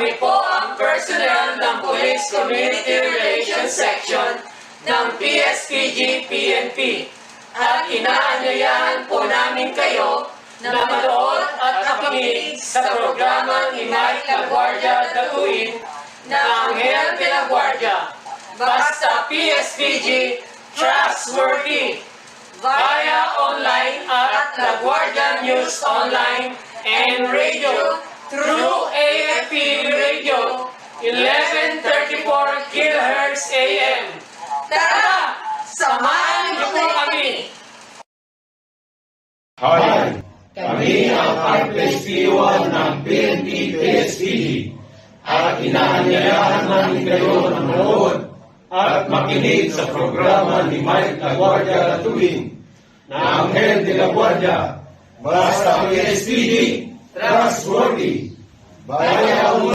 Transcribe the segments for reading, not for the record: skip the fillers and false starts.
Kami po ang personnel ng Police Community Relations Section ng PSPG-PNP at inaanyayahan po namin kayo na manood at makinig sa programa ni Mike La Guardia DATUIN na Anghel de la Guardia. Basta PSPG, trustworthy. Via online at La Guardia News Online and Radio through AFP Radio 1134 kHz AM. Tara! Samahan niyo po kami! Hi! Kami ang RPSP1 ng PNP-PSPG at inaanyayahan namin kayo na manood at makinig sa programa ni Mike La Guardia DATUIN na Anghel de la Guardia. Basta PSPG, trustworthy. Bayan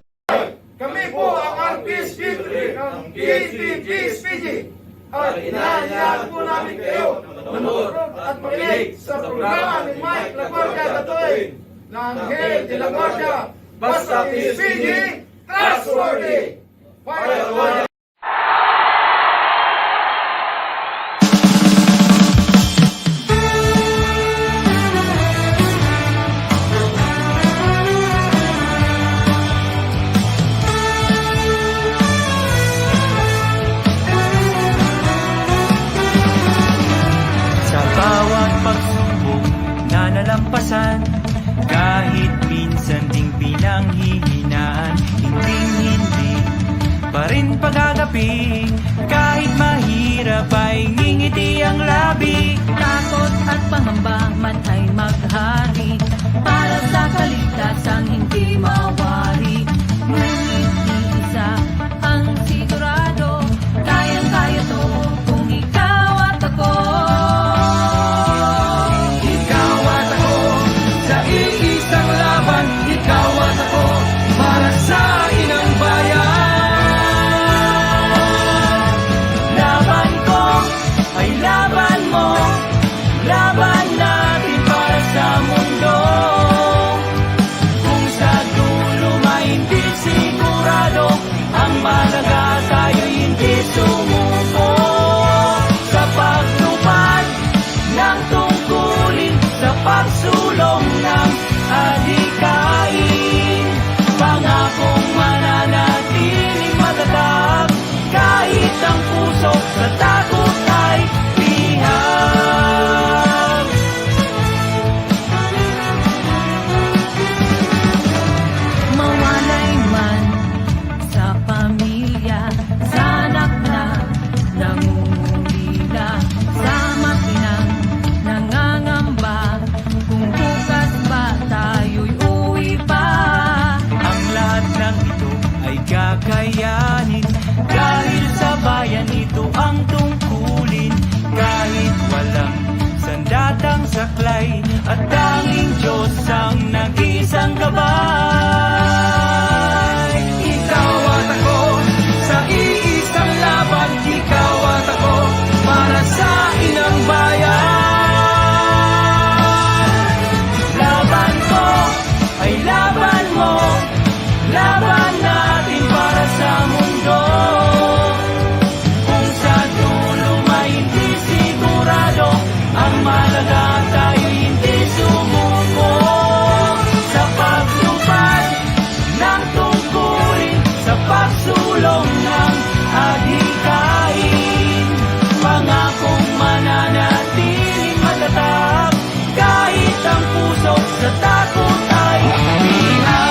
Kami po ang RPSP ng PSPG at inaanyayahan po namin kayo na manood at makinig sa programa ni Mike La Guardia DATUIN na Anghel de la Guardia. Basta PSPG, trustworthy. Nalampasan, kahit minsan ding pinanghihinaan, hindi pa rin pagagapi, kahit mahirap ay ngingiti ang labi. Takot at pangamba man ay maghari, para sa kaligtasan hindi mawari. Ngunit isa ang sigurado, kayang-kaya to kung ikaw at ako. Ikaw at ako, para sa inang bayan. Laban ko ay laban mo, laban natin para sa mundo. Kung sa dulo may hindi sigurado, ang malaga tayo'y hindi sumuko. Sa pagtupad ng tungkulin, sa pagsulong ng adhikain, pangakong mananatiling matatag, kahit ang puso sa takot ay liham. Mawalay man sa pamilya, sa anak na nangungulila, sa makinang nangangamba, kung bukas ba tayo'y uwi pa. Ang lahat ng ito ay kakayanin, dahil sa bayan ito ang tungkulin. Kahit walang sandatang saklay, at tanging Diyos ang nag-isang gabay. Ikaw at ako sa iisang laban, ikaw at ako para sa inang bayan. Laban ko ay laban mo, laban natin para sa mundo. Kung sa dulo may hindi sigurado, ang malaga tayo hindi sumuko. Sa pagtupad ng tungkulin, sa pagsulong ng adhikain, pangakong mananatiling matatag, kahit ang puso sa takot ay liham.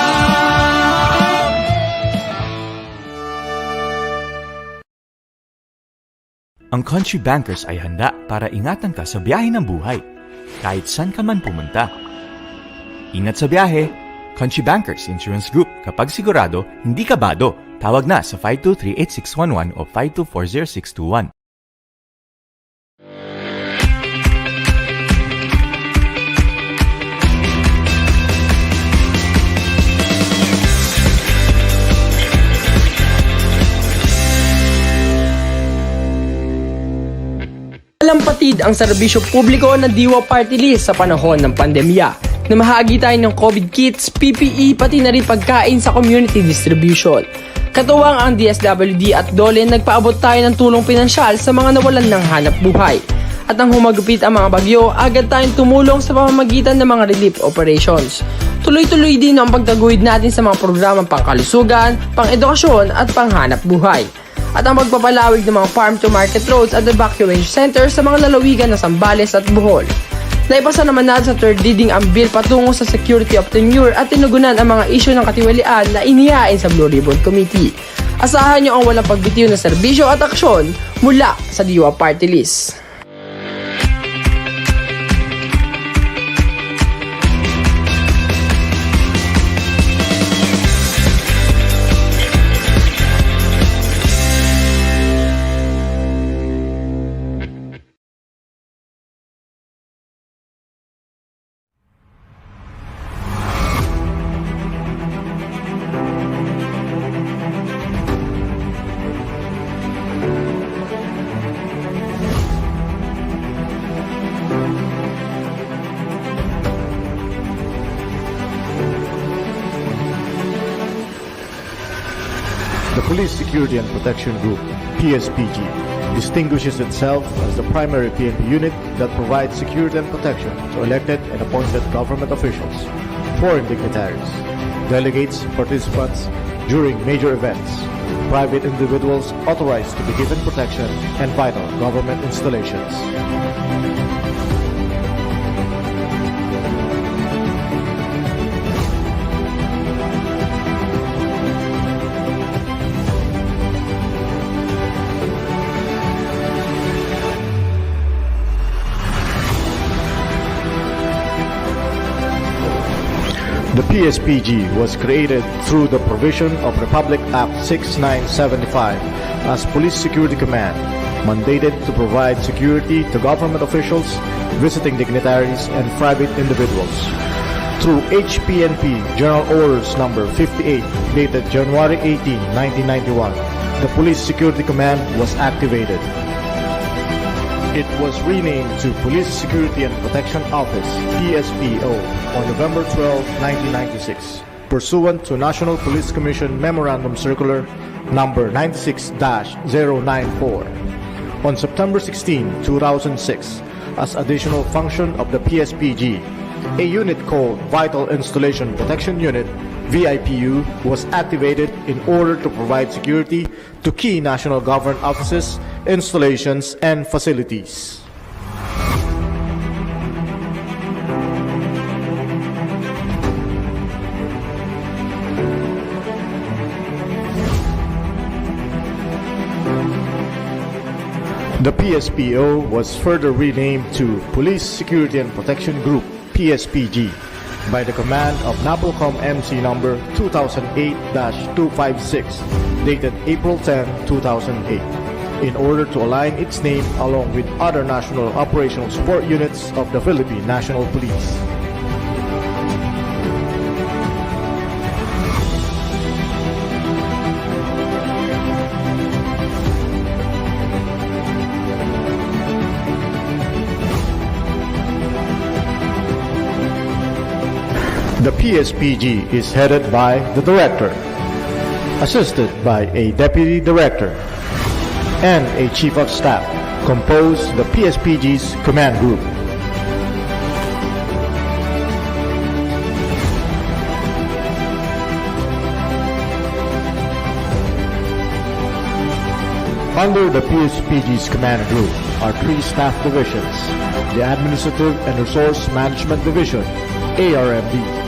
Ang Country Bankers ay handa para ingatan ka sa biyahe ng buhay, kahit saan ka man pumunta. Ingat sa biyahe! Country Bankers Insurance Group. Kapag sigurado, hindi ka bado. Tawag na sa 523-8611 o 5240621. Alampatid ang serbisyo publiko ng Diwa Party List sa panahon ng pandemya. Namahagi tayo ng COVID kits, PPE, pati na rin pagkain sa community distribution. Katuwang ang DSWD at DOLE, nagpaabot tayo ng tulong pinansyal sa mga nawalan ng hanap buhay. At nang humagupit ang mga bagyo, agad tayong tumulong sa pamamagitan ng mga relief operations. Tuloy-tuloy din ang pagtaguhid natin sa mga programang pangkalusugan, pang-edukasyon at panghanap buhay. At ang pagpapalawig ng mga farm-to-market roads at evacuation centers sa mga lalawigan ng Zambales at Bohol. Naipasa naman natin sa third reading ang bill patungo sa security of tenure at tinugunan ang mga isyu ng katiwalian na inihain sa Blue Ribbon Committee. Asahan nyo ang walang pagbitiw na serbisyo at aksyon mula sa DIWA Party List. The Police Security and Protection Group, PSPG, distinguishes itself as the primary PNP unit that provides security and protection to elected and appointed government officials, foreign dignitaries, delegates, participants during major events, private individuals authorized to be given protection, and vital government installations. The PSPG was created through the provision of Republic Act 6975 as Police Security Command, mandated to provide security to government officials, visiting dignitaries, and private individuals. Through HPNP General Orders Number 58, dated January 18, 1991, the Police Security Command was activated. It was renamed to Police Security and Protection Office, PSPO, on November 12, 1996, pursuant to National Police Commission Memorandum Circular number 96-094. On September 16, 2006, as additional function of the PSPG, a unit called Vital Installation Protection Unit, VIPU, was activated in order to provide security to key national government offices, installations, and facilities. The PSPO was further renamed to Police Security and Protection Group, PSPG, by the command of NAPOLCOM MC number 2008-256, dated April 10, 2008, in order to align its name along with other national operational support units of the Philippine National Police. The PSPG is headed by the Director, assisted by a Deputy Director, and a Chief of Staff, compose the PSPG's command group. Under the PSPG's command group are three staff divisions: the Administrative and Resource Management Division, ARMD,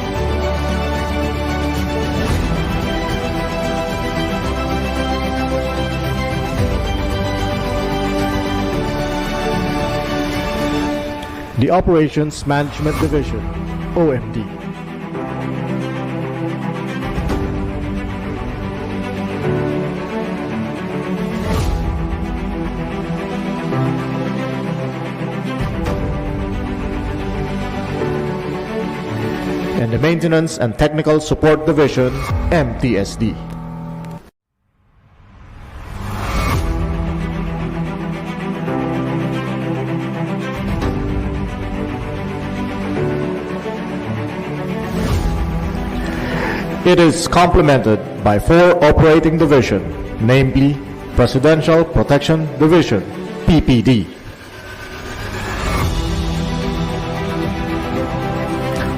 the Operations Management Division, OMD, and the Maintenance and Technical Support Division, MTSD. It is complemented by 4 operating divisions, namely Presidential Protection Division, PPD,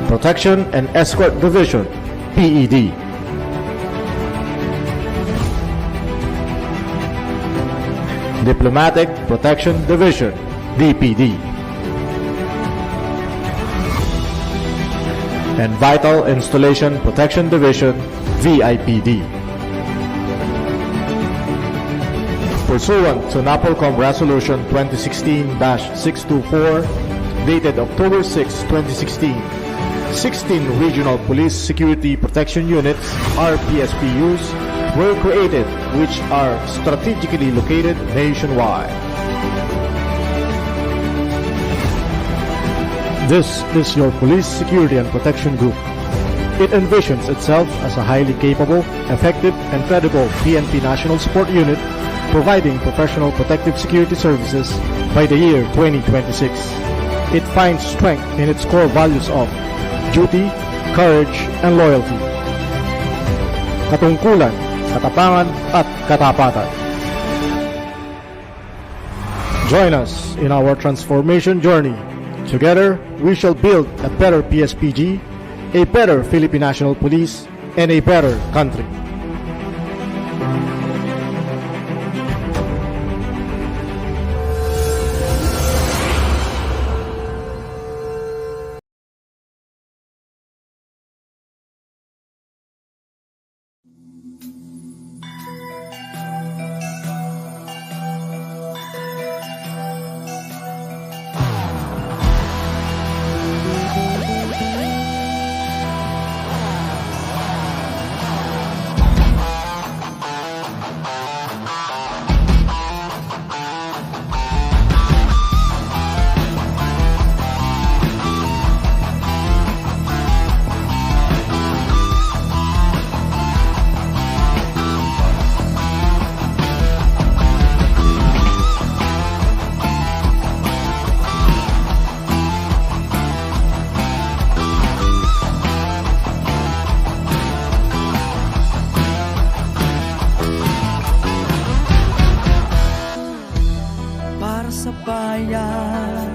Protection and Escort Division, PED, Diplomatic Protection Division, DPD, and Vital Installation Protection Division, VIPD. Pursuant to NAPOLCOM Resolution 2016-624, dated October 6, 2016, 16 Regional Police Security Protection Units, RPSPUs, were created, which are strategically located nationwide. This is your Police Security and Protection Group. It envisions itself as a highly capable, effective, and credible PNP National Support Unit, providing professional protective security services by the year 2026. It finds strength in its core values of duty, courage, and loyalty, katungkulan, katapangan, at katapatan. Join us in our transformation journey. Together, we shall build a better PSPG, a better Philippine National Police, and a better country. Sa bayan,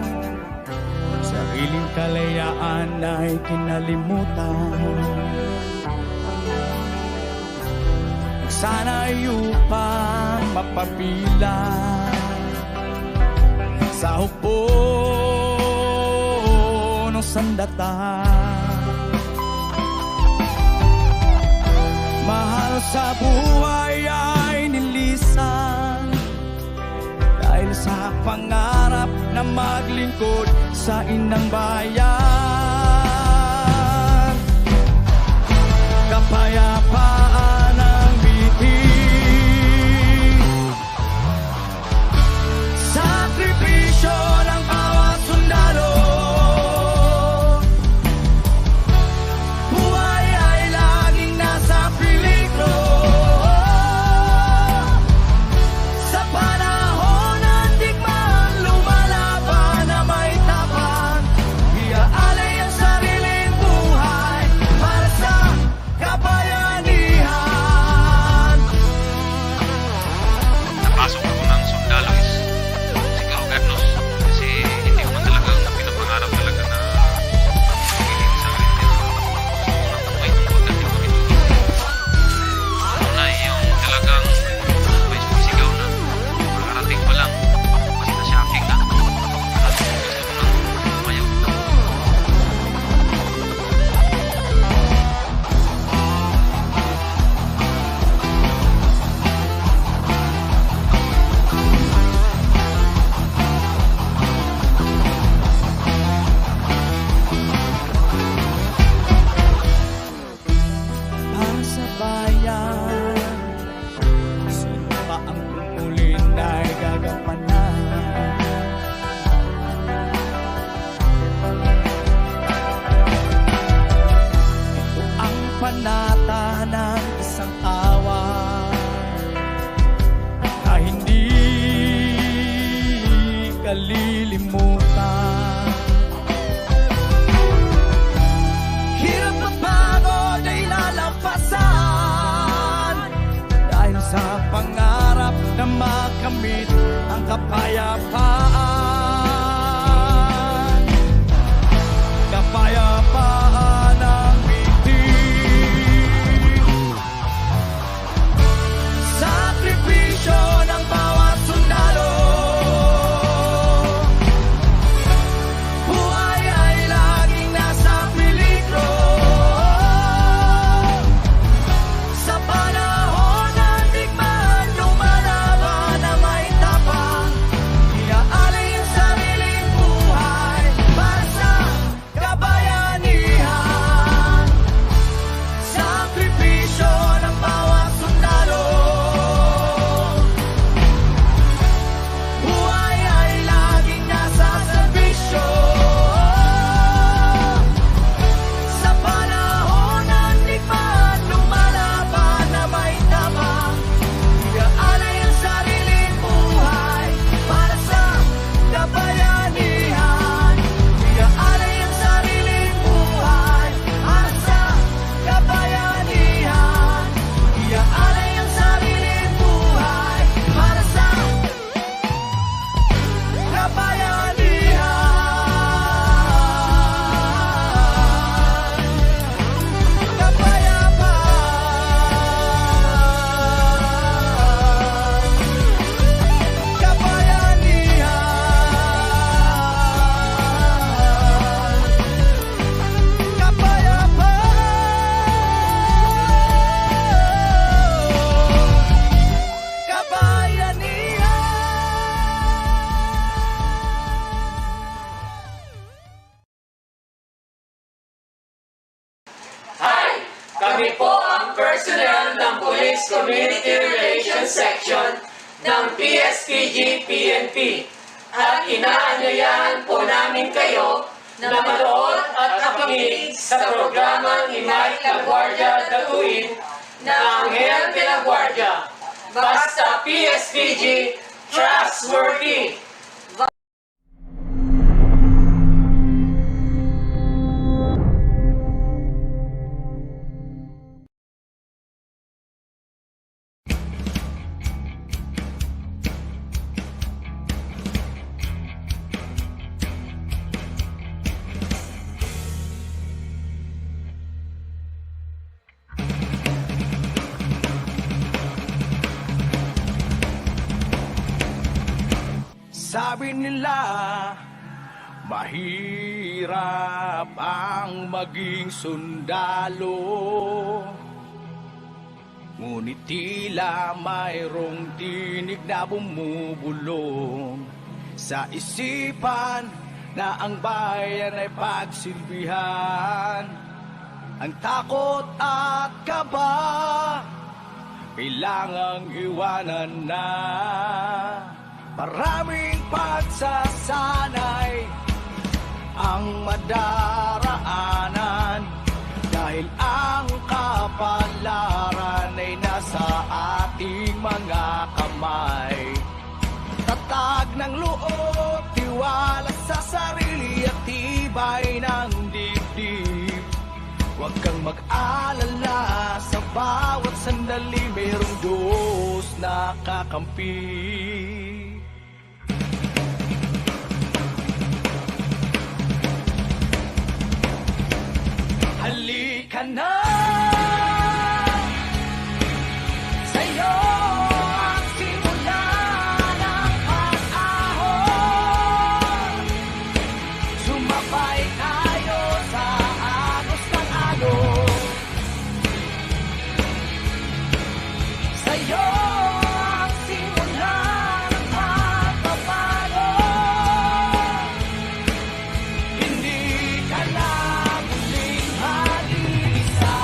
sariling kalayaan ay kinalimutan. Sana'y upang mapapilan sa hukbo ng sandata. Mahal sa buhay ay nilisan dahil sa pangarap na maglingkod sa inang bayan. Kapayapaan ang bitin, sakripisyo ng bawat sundalo. Buhay ay laging nasa peligro sa panahon ng digmaan. Lumalaban na may tapang, iaalay ang sariling buhay para sa kabayanihan. Napasok ako ng sundalo is siguro Carlos, kasi hindi ko man talagang pinapangarap talaga na magiging sa akin din. May tungkol na din kami doon. Una yung talagang may sumisigaw na makarating pa lang, mas na-shocking na. Gusto ko nang umayaw. Para sa bayan, sino pa ang tungkulin ay gagampanan? Ito ang panata ng isang away na hindi kalilimutan. Hirap at pagod ay lalampas Kami po ang personnel ng Police Community Relations Section ng PSPG-PNP at inaanyayahan po namin kayo na manood at makinig sa programang Imay na Guardia DATUIN na Anghel de la Guardia. Basta PSPG, trustworthy! Sabi nila, mahirap ang maging sundalo. Ngunit tila mayroong tinig na bumubulong sa isipan na ang bayan ay pagsilbihan. Ang takot at kaba kailangang iwanan na. Maraming pagsasanay ang madaraanan dahil ang kapalaran ay nasa ating mga kamay. Tatag ng loob, tiwala sa sarili at tibay ng dibdib. Huwag kang mag-alala, sa bawat sandali mayroong Diyos na kakampi. Halika na, sa'yo ang simula ng pag-ahon. Sumabay tayo sa agos ng alon. Sa'yo ang simula ng pagbabago. Hindi ka na muling mag-iisa.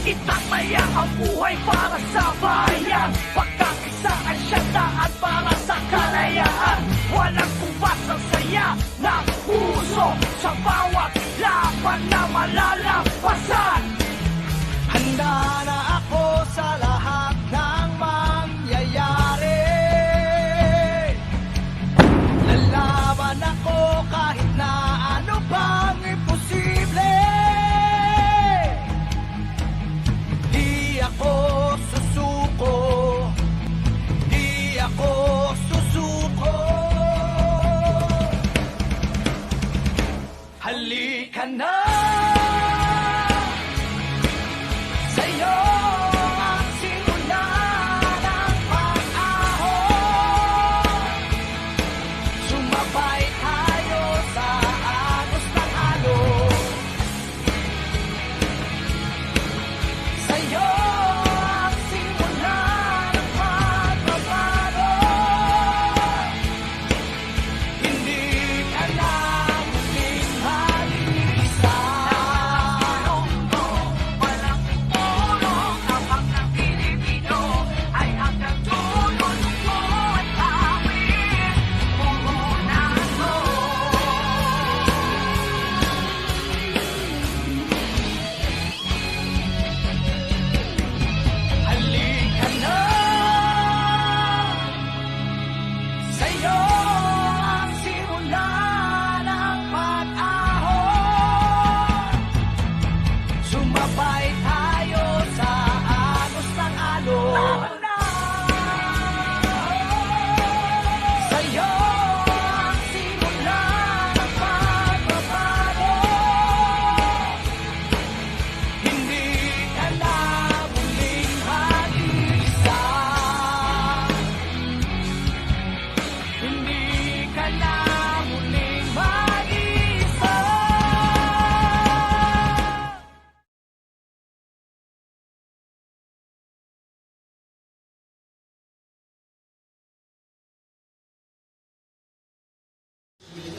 Itakmaya ang buhay para sa bayan, pagkakisaan siya daan para sa kalayaan. Walang kubas ang saya ng puso sa bawat laban na malalampasan. Handa na ako sa lahat ng mangyayari. Lalaban ako kahit na ano bang imposible. Di ako susuko, di ako susuko. Halika na, sa'yo ang simula ng pag-ahon. Sumabay tayo sa agos ng alon. Sa'yo ang simula ng pagbabago. Hindi ka na muling mag-iisa.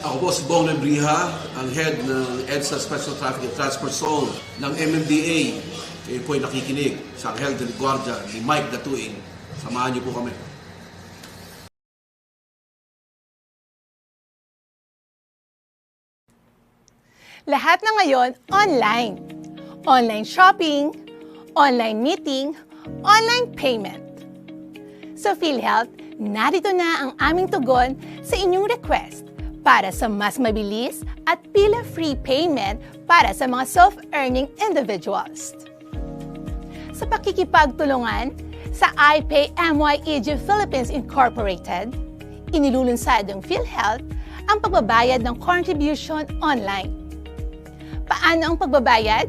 Ako po si Bong Lebriha, ang head ng EDSA Special Traffic and Transport Zone ng MMDA. Kayo po ay nakikinig sa Anghel de Guardia ni Mike DATUIN. Samahan niyo po kami. Lahat na ngayon online. Online shopping, online meeting, online payment. Sa PhilHealth, narito na ang aming tugon sa inyong request para sa mas mabilis at pila-free payment para sa mga self-earning individuals. Sa pakikipagtulungan sa iPay MYEG Philippines Incorporated, inilulunsad ng PhilHealth ang pagbabayad ng contribution online. Paano ang pagbabayad?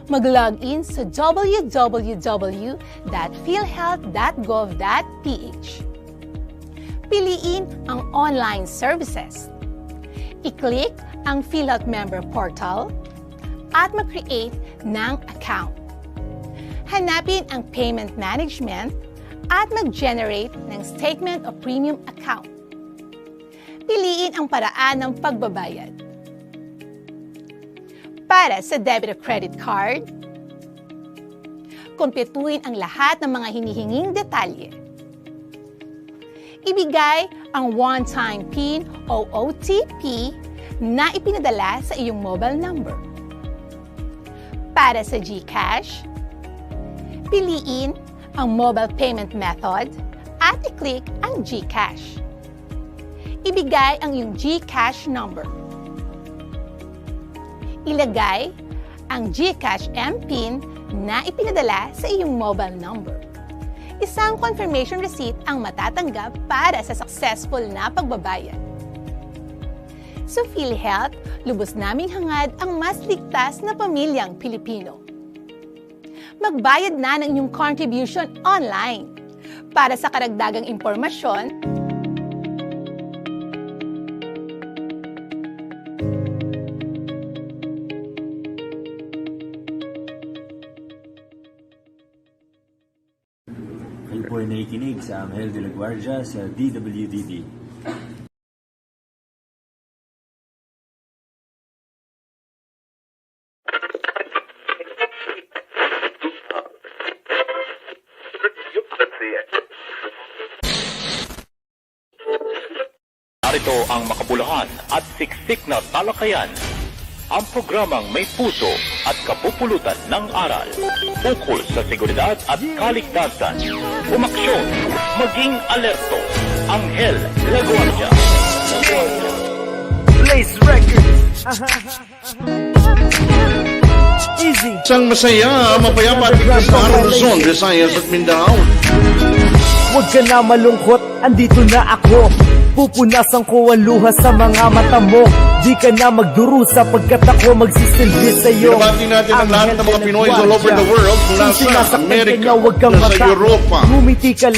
Mag-login sa www.philhealth.gov.ph. Piliin ang online services. I-click ang PhilHealth Member Portal at mag-create ng account. Hanapin ang Payment Management at mag-generate ng Statement of Premium Account. Piliin ang paraan ng pagbabayad. Para sa debit o credit card, kumpletuhin ang lahat ng mga hinihinging detalye. Ibigay ang one-time PIN o OTP na ipinadala sa iyong mobile number. Para sa GCash, piliin ang mobile payment method at i-click ang GCash. Ibigay ang iyong GCash number. Ilagay ang GCash MPIN na ipinadala sa iyong mobile number. Isang confirmation receipt ang matatanggap para sa successful na pagbabayad. Sa PhilHealth, lubos naming hangad ang mas ligtas na pamilyang Pilipino. Magbayad na ng inyong contribution online. Para sa karagdagang impormasyon, kayo po ay nakikinig sa Anghel de Guardia sa DWDD. Narito ang makabuluhan at siksik na talakayan. Ang programang may puso at kapupulutan ng aral ukol sa seguridad at kaligtasan. Umaksyon, maging alerto. Anghel de Guardia. Blaze Records. Easy. Isang masaya, mapayapa at ligtas na araw Luzon, Visayas at Mindanao. Huwag ka na malungkot, andito na ako. Pupunasan ko ang luha sa mga mata mo. Di ka na magdurusa pagkat ako magsisilbi sa'yo. Binabati natin ang lahat ng mga Pinoy all over the world, mula sa Amerika, nasa Europa,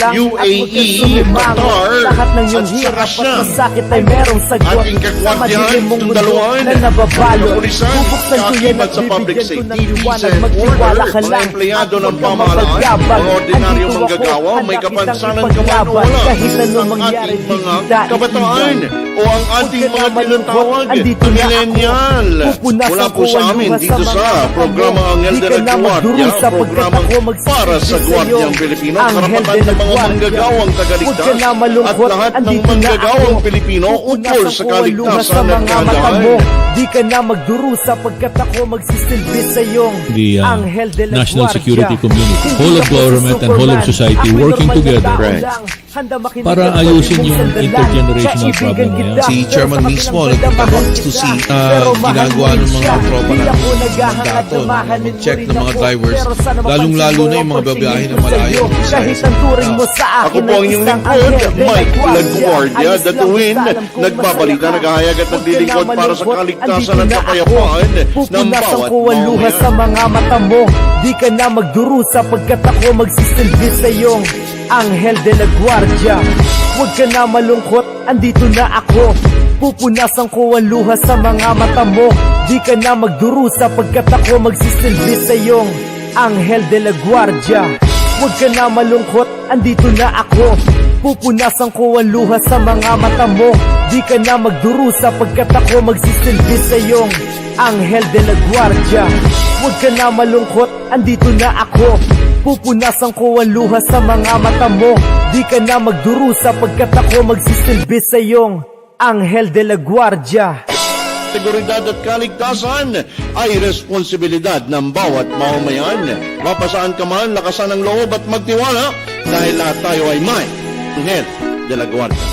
UAE, Qatar, lahat ng iyong hirap at masakit ay merong sagot. ating Sa kakwatihan, madilim mong mundo sundaluhan, na nababalo. kapulisan, Bubuksan ko yan at sa public bibigyan ko ng safety, liwanag. peace and Magtiwala order, ka mga lang. empleyado At ng huwag kang pamahalaan, mapagyabang. mga ordinaryong Andito manggagawa, ako, may hanapin kapansanan ang ka man o ipaglaban. wala, Kahit anong ang mangyari, ating mga di kita kabataan, iiwan. o ang ating mga tinatawag Andito na ako. millennial. Pupunasan Mula po ko sa ang amin luha dito sa sa mga programa mata mo. Anghel Di de ka na Guardia, magdurusa pagkat programang ako magsisilbi para sa sa'yo. Guardiang Pilipino, Anghel karapatan de ng mga Guardia. manggagawang Huwag tagaligtas ka na at malungkot, lahat ng andito na manggagawang ako. Pilipino ukol Pupunasan sa ko ang luha sa kaligtasan at mga mata kagandahan. mo. Di ka na magdurusa pagkat ako magsisilbi sa'yo. The Anghel de la national Guardia. security community, Hindi whole of ako government and whole of Superman. society Ako'y working normal na together tao Right. lang. Handa makinig para at ayusin pwede yung mong sandalan. intergenerational Kaibigan problem na yan. kita, Si pero Chairman sa mismo kabilang banda, nagpunta mahal to kita. see Pero mahal ginagawa mo ng rin mga siya. tropa Di ng ako naghahangad mandato na na mahalin mo mag-check rin ng mga ako. drivers, Pero sana mapansin lalong-lalo mo na yung ang mga babiyahe na pagtingin ko malayo. sa'yo. Kahit ang turing mo sa Ako akin po ang ay inyong isang lingkod, Anghel de la Mike Guardia. Guardia, Ayos lang DATUIN, basta alam kong nagbabalita, masaya ka. naghahayag at Huwag ka naglilingkod na para sa malungkot, kaligtasan andito at na ako. kapayapaan ng Pupunasan bawat ko ang luha sa mamamayan. mga mata mo. Di ka na magdurusa pagkat ako magsisilbi sa'yo. Anghel de la Guardia. Huwag ka na malungkot, andito na ako. Pupunasan ko ang luha sa mga mata mo. Di ka na magdurusa pagkat ako magsisilbi sa'yo. Anghel de la Guardia. Huwag ka na malungkot, andito na ako. Pupunasan ko ang luha sa mga mata mo. Di ka na magdurusa pagkat ako magsisilbi sa iyong Anghel de la Guardia. Huwag ka na malungkot, andito na ako. Pupunasan ko ang luha sa mga mata mo. Di ka na magdurusa pagkat ako magsisilbi sa iyong Anghel de la Guardia. Seguridad at kaligtasan ay responsibilidad ng bawat mamamayan. Mapasaan ka man, lakasan ang loob at magtiwala dahil lahat tayo ay may Anghel de la Guardia.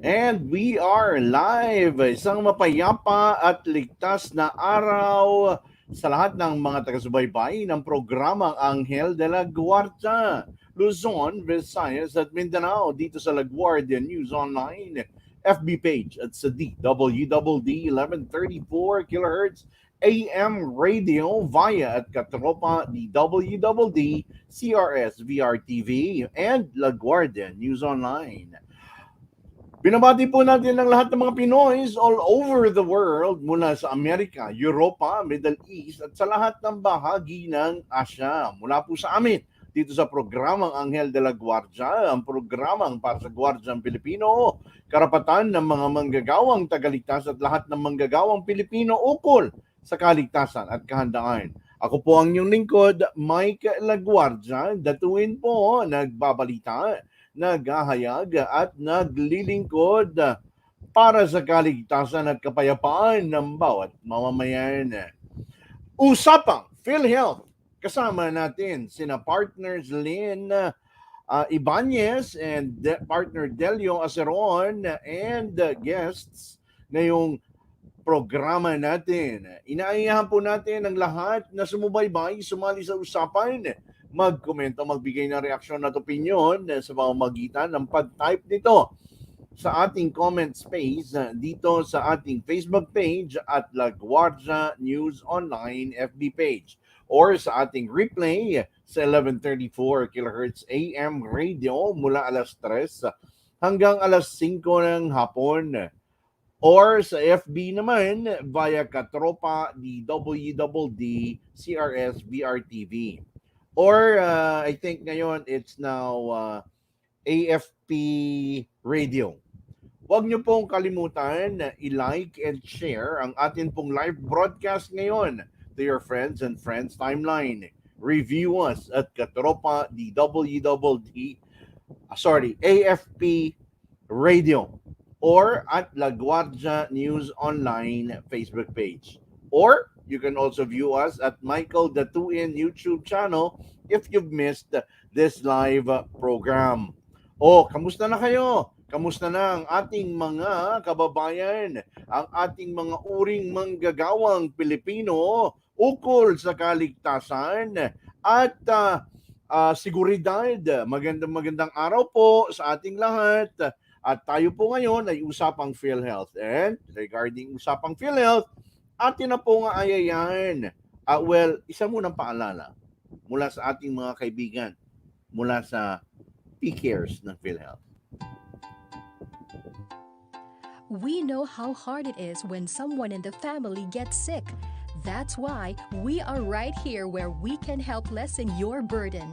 And we are live. Isang mapayapa at ligtas na araw sa lahat ng mga taga-subaybay ng programang Anghel de la Guardia. Luzon, Visayas at Mindanao dito sa La Guardia News Online FB page at sa DWDD 1134 kHz AM radio via at katropa DWDD CRS VR TV and La Guardia News Online. Binabati po natin ang lahat ng mga Pinoys all over the world mula sa Amerika, Europa, Middle East at sa lahat ng bahagi ng Asia. Mula po sa amin dito sa programang Anghel de la Guardia, ang programang para sa Guardiang Pilipino, karapatan ng mga manggagawang tagaligtas at lahat ng manggagawang Pilipino ukol sa kaligtasan at kahandaan. Ako po ang inyong lingkod, Mike Laguardia, datuin po, nagbabalita, naghahayag at naglilingkod para sa kaligtasan at kapayapaan ng bawat mamamayan. Usapang Philhealth. Kasama natin sina partners Lynn YBANEZ and partner DELIO ASERON and guests ngayong programa natin. Inaayahan po natin ang lahat na sumubaybay, sumali sa usapan, magkomento, magbigay ng reaksyon at opinion sa pamamagitan ng pag-type nito sa ating comment space dito sa ating Facebook page at La Guardia News Online FB page or sa ating replay sa 1134 kHz AM radio mula alas 3 hanggang alas 5 ng hapon. Or sa FB naman via Katropa DWDD CRS VR TV. Or I think ngayon it's now AFP Radio. Huwag niyo pong kalimutan na i-like and share ang atin pong live broadcast ngayon to your friends and friends timeline. Review us at Katropa DWDD AFP Radio or at La Guardia News Online Facebook page. Or you can also view us at Michael DATUIN YouTube channel if you've missed this live program. Kamusta na kayo? Kamusta na ang ating mga kababayan, ang ating mga uring manggagawang Pilipino ukol sa kaligtasan at seguridad? Magandang araw po sa ating lahat. At tayo po ngayon ay Usapang Philhealth. And regarding Usapang Philhealth, atin na po nga ayayan. Isa munang paalala mula sa ating mga kaibigan, mula sa PCares ng PhilHealth. We know how hard it is when someone in the family gets sick. That's why we are right here where we can help lessen your burden.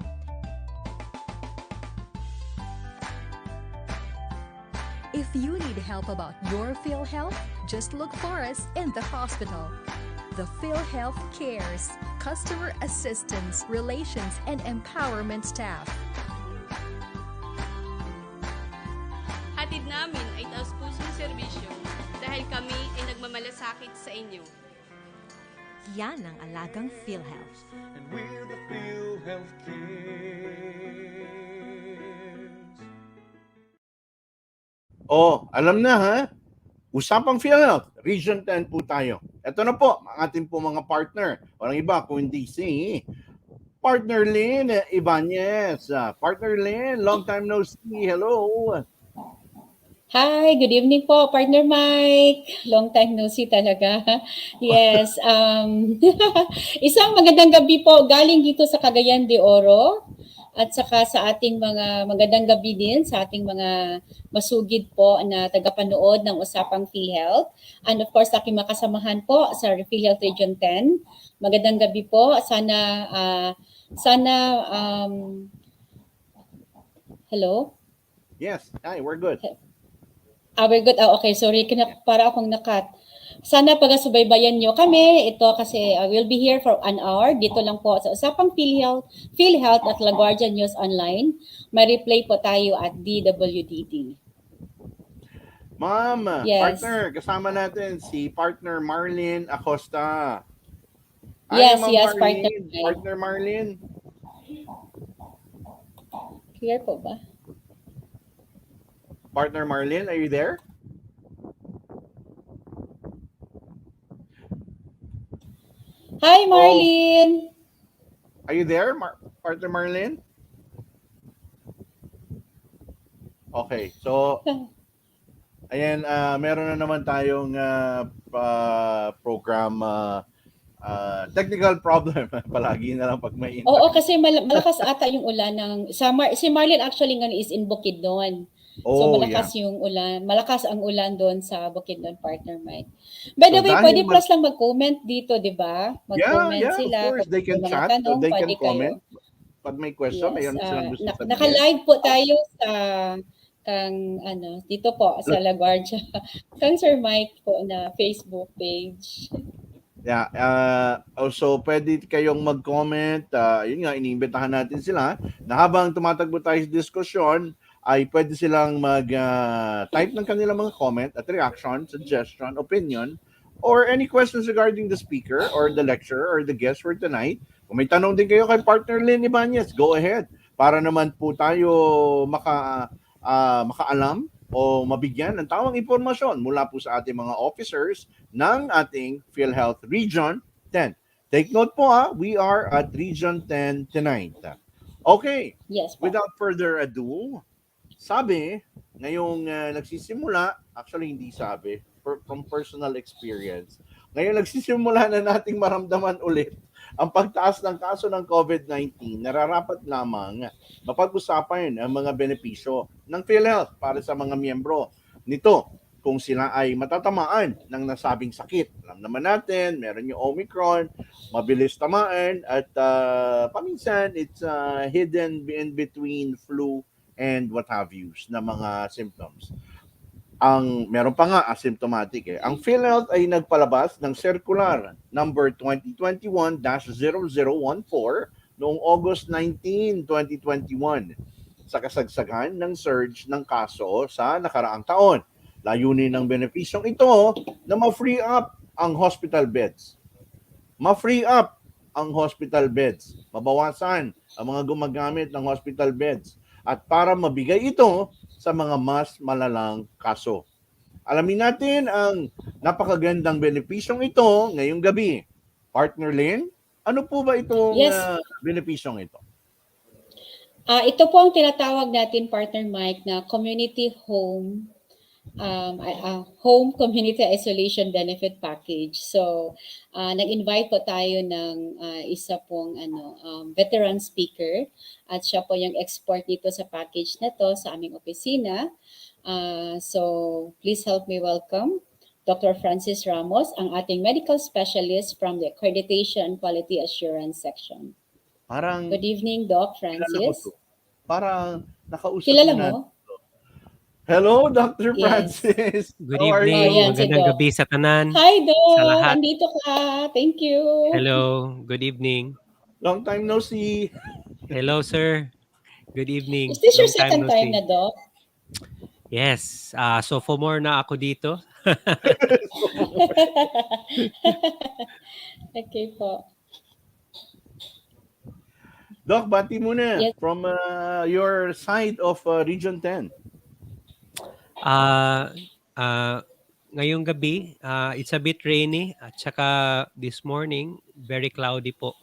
If you need help about your PhilHealth, just look for us in the hospital. The PhilHealth Cares, Customer Assistance, Relations, and Empowerment Staff. Hatid namin ay taus-pusong serbisyo dahil kami ay nagmamalasakit sa inyo. Yan ang alagang PhilHealth. And we're the PhilHealth Cares. Alam na ha? Usapang PhilHealth, Region 10 po tayo. Ito na po, ang ating po mga partner. Walang iba kundi si Partner Lynn YBANEZ. Partner Lynn, long time no see. Hello. Hi, good evening po, Partner Mike. Long time no see talaga. Yes. Isang magandang gabi po galing dito sa Cagayan de Oro. at saka sa ating mga magandang gabi din sa ating mga masugid po na tagapanood ng Usapang Philhealth. And of course, aking makasamahan po sa Philhealth Region 10. Magandang gabi po. Hello? Yes, hi, we're good. We're good. Okay, sorry. Para akong nakat. Sana pagasubaybayan nyo kami. Ito kasi we'll be here for an hour. Dito lang po sa Usapang Philhealth at LaGuardia News Online. May replay po tayo at DWDD. Ma'am, Yes. partner, kasama natin si partner Marlene Acosta. Yes, Ma'am yes, Marlene. Partner Marlene. Clear po ba? Partner Marlene, are you there? Hi, Marlene. Are you there, partner Marlene? Okay, so ayan, meron na naman tayong program technical problem. Palagi na lang pag may Oo, kasi malakas ata yung ulan ng si Marlene actually nga is in Bukidnon. So malakas yung ulan, malakas ang ulan doon sa Bukidnon, partner Mike. By the way, pwede plus lang mag-comment dito, di ba? Mag-comment sila. Of course, they can chat, tanong, they can comment. Kayo. Pag may question, mayroon silang gusto sabihin. Naka-live po tayo sa dito po sa LaGuardia. Kang Sir Mike po na Facebook page. Yeah, also pwede kayong mag-comment. Yun nga, iniimbitahan natin sila na habang tumatagbo tayo sa diskusyon, ay pwede silang mag-type ng kanilang mga comment at reaction, suggestion, opinion, or any questions regarding the speaker or the lecturer or the guest for tonight. Kung may tanong din kayo kay partner Lynn Ibanez, go ahead. Para naman po tayo makaalam o mabigyan ng tamang impormasyon mula po sa ating mga officers ng ating PhilHealth Region 10. Take note po we are at Region 10 tonight. Okay, yes, without further ado, sabi, ngayong nagsisimula, actually hindi sabi, from personal experience, ngayon nagsisimula na nating maramdaman ulit ang pagtaas ng kaso ng COVID-19, nararapat lamang mapag-usapan ang mga benepisyo ng PhilHealth para sa mga miyembro nito kung sila ay matatamaan ng nasabing sakit. Alam naman natin, meron yung Omicron, mabilis tamaan at paminsan it's hidden in between flu and what have yous na mga symptoms. Meron pa nga asymptomatic Ang PhilHealth ay nagpalabas ng circular number 2021-0014 noong August 19, 2021 sa kasagsagan ng surge ng kaso sa nakaraang taon. Layunin ng benepisyong ito na ma-free up ang hospital beds. Ma-free up ang hospital beds. Mabawasan ang mga gumagamit ng hospital beds. At para mabigay ito sa mga mas malalang kaso. Alamin natin ang napakagandang benepisyong ito ngayong gabi. Partner Lynn, ano po ba itong benepisyong ito? Ito po ang tinatawag natin, partner Mike, na community home community isolation benefit package. So, nag-invite po tayo ng isa pong veteran speaker at siya po yung expert dito sa package na to sa aming opisina. So, please help me welcome Dr. Francis Ramos, ang ating medical specialist from the Accreditation and Quality Assurance Section. Good evening, Doc Francis. Parang nakausap Kilala na. mo? Hello, Dr. Francis. Good evening. Magandang gabi sa tanan. Hi, Doc. Sa lahat. Andito ka. Thank you. Hello. Good evening. Long time no see. Hello, sir. Good evening. Is this your Long second time na, Doc? Yes. Sophomore na ako dito. Okay po. Doc, bati muna from your side of Region 10. Ngayong gabi, it's a bit rainy at saka this morning, very cloudy po.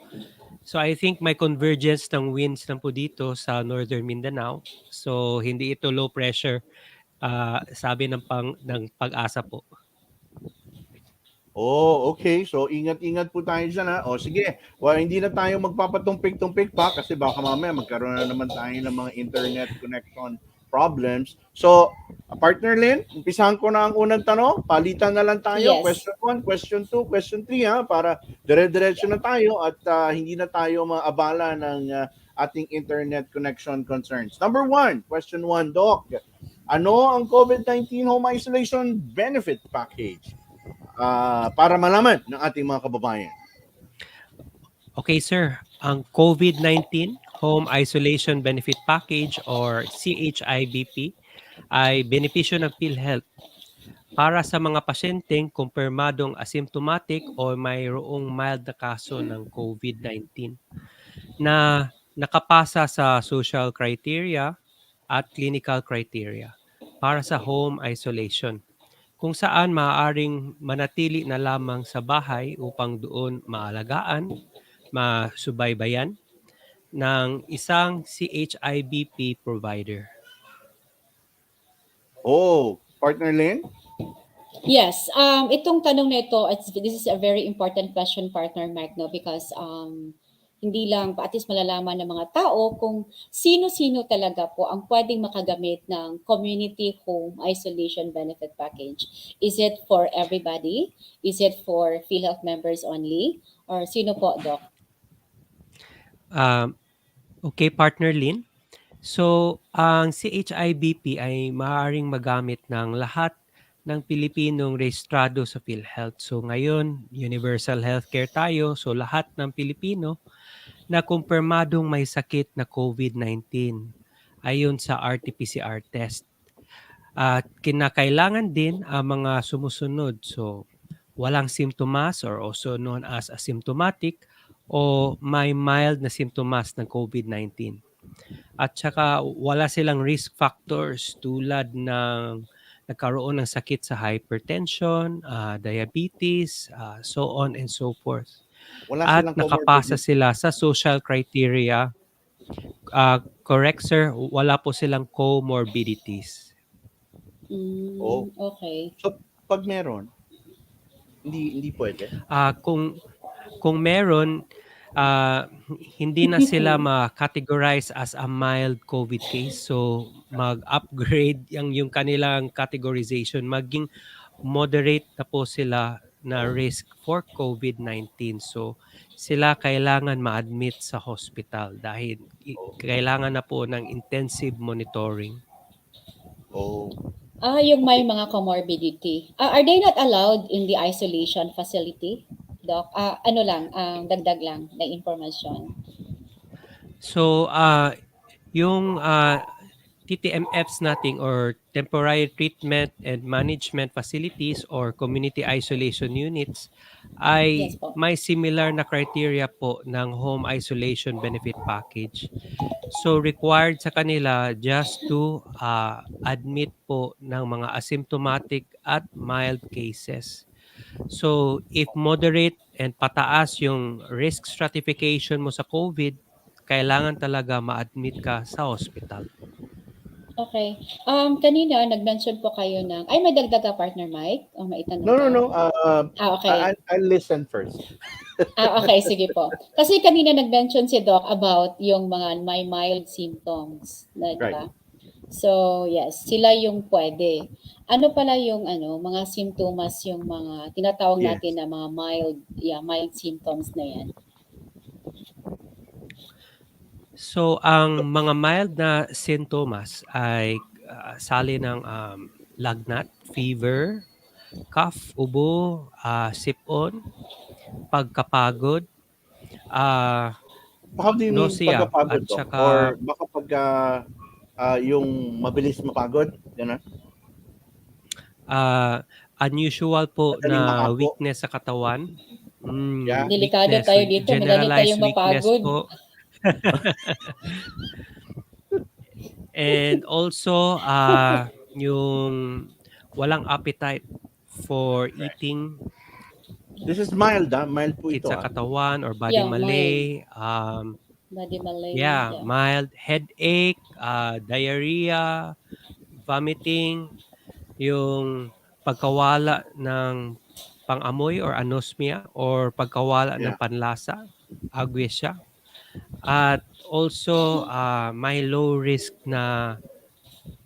So I think may convergence ng winds lang po dito sa Northern Mindanao. So hindi ito low pressure, sabi ng pag-asa po. Oh, okay. So, ingat-ingat po tayo dyan, ha. O, sige. Well, hindi na tayo magpapatumpik-tumpik pa kasi baka mamaya magkaroon na naman tayo ng mga internet connection problems. So, partner Lynn, umpisahan ko na ang unang tanong. Palitan na lang tayo. Yes. Question 1, question 2, question 3, ha, para dire-diretso na tayo at hindi na tayo maabala ng ating internet connection concerns. Number 1, question 1, Doc. Ano ang COVID-19 home isolation benefit package? Para malaman ng ating mga kababayan. Okay, sir. Ang COVID-19 Home Isolation Benefit Package or CHIBP ay benepisyo ng PhilHealth para sa mga pasyenteng kumpirmadong asymptomatic o mayroong mild na kaso ng COVID-19 na nakapasa sa social criteria at clinical criteria para sa home isolation, kung saan maaaring manatili na lamang sa bahay upang doon maalagaan, masubaybayan ng isang CHIBP provider. Oh, partner Lynn? Yes, itong tanong na ito, this is a very important question, partner Mike, no? Because hindi lang at least malalaman ng mga tao kung sino-sino talaga po ang pwedeng makagamit ng community home isolation benefit package. Is it for everybody? Is it for PhilHealth members only? Or sino po, Doc? Okay, partner Lynn. So, ang CHIBP ay maaaring magamit ng lahat ng Pilipinong rehistrado sa PhilHealth. So, ngayon, universal healthcare tayo. So, lahat ng Pilipino na kumpirmadong may sakit na COVID-19 ayon sa RT-PCR test. At kinakailangan din ang mga sumusunod. So, walang simptomas or also known as asymptomatic o may mild na simptomas ng COVID-19. At saka wala silang risk factors tulad ng nagkaroon ng sakit sa hypertension, diabetes, so on and so forth. Wala At silang nakapasa comorbidity. sila sa social criteria. Correct, sir. Wala po silang comorbidities. Oh. Okay. So, pag meron, hindi pwede? Kung meron, hindi na sila ma-categorize as a mild COVID case. So, mag-upgrade yung kanilang categorization. Maging moderate na po sila na risk for COVID-19. So, sila kailangan ma-admit sa hospital dahil kailangan na po ng intensive monitoring. Oh. Yung may mga comorbidity. Are they not allowed in the isolation facility, Doc? Dagdag lang na information. So, yung TTMFs nating or Temporary Treatment and Management Facilities or Community Isolation Units ay Yes po. may similar na criteria po ng Home Isolation Benefit Package. So required sa kanila just to admit po ng mga asymptomatic at mild cases. So if moderate and pataas yung risk stratification mo sa COVID, kailangan talaga ma-admit ka sa hospital. Okay. Kanina nag-mention po kayo ng may dagdag ka, partner Mike? O maitanong ka? No. Okay. I'll listen first. Okay, sige po. Kasi kanina nag-mention si Doc about yung mga may mild symptoms, di ba? So, yes, sila yung pwede. Ano pala yung mga symptoms, yung mga tinatawag natin na mga mild symptoms na yan? So, ang mga mild na sintomas ay sali ng lagnat, fever, cough, ubo, sipon, pagkapagod, How do you mean nausea, pagkapagod, at Doc? saka Or baka pag yung mabilis mapagod? Yan unusual po madaling na makako. weakness sa katawan. Delikado Weakness, tayo dito, madali generalized tayong weakness mapagod. po. And also, yung walang appetite for eating. This is mild, mild po ito. Sa katawan or body malaise. Body malaise. Mild headache, diarrhea, vomiting, yung pagkawala ng pang-amoy or anosmia or pagkawala ng Yeah. panlasa, agwesya. At also, may low risk na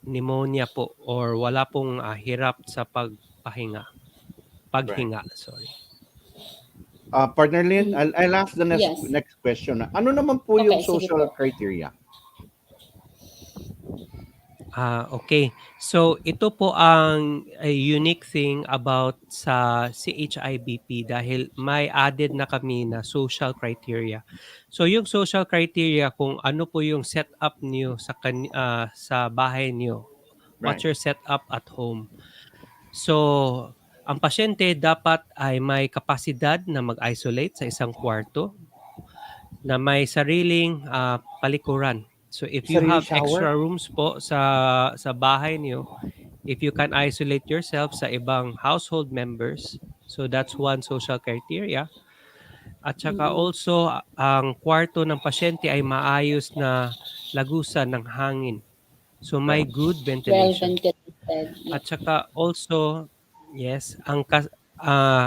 pneumonia po or wala pong hirap sa Right. paghinga, sorry. Partner Lynn, I'll ask the next Yes. next question. Ano naman po yung Okay, sige social po. criteria? Okay. So ito po ang unique thing about sa CHIBP dahil may added na kami na social criteria. So yung social criteria kung ano po yung setup niyo sa bahay niyo. Right. What's your setup at home? So ang pasyente dapat ay may kapasidad na mag-isolate sa isang kwarto na may sariling palikuran. So if you Sarili have shower? extra rooms po sa bahay niyo, if you can isolate yourself sa ibang household members, so that's one social criteria. At saka also ang kwarto ng pasyente ay maayos na lagusan ng hangin. So may Right. good Well ventilation. ventilated. At saka also, yes,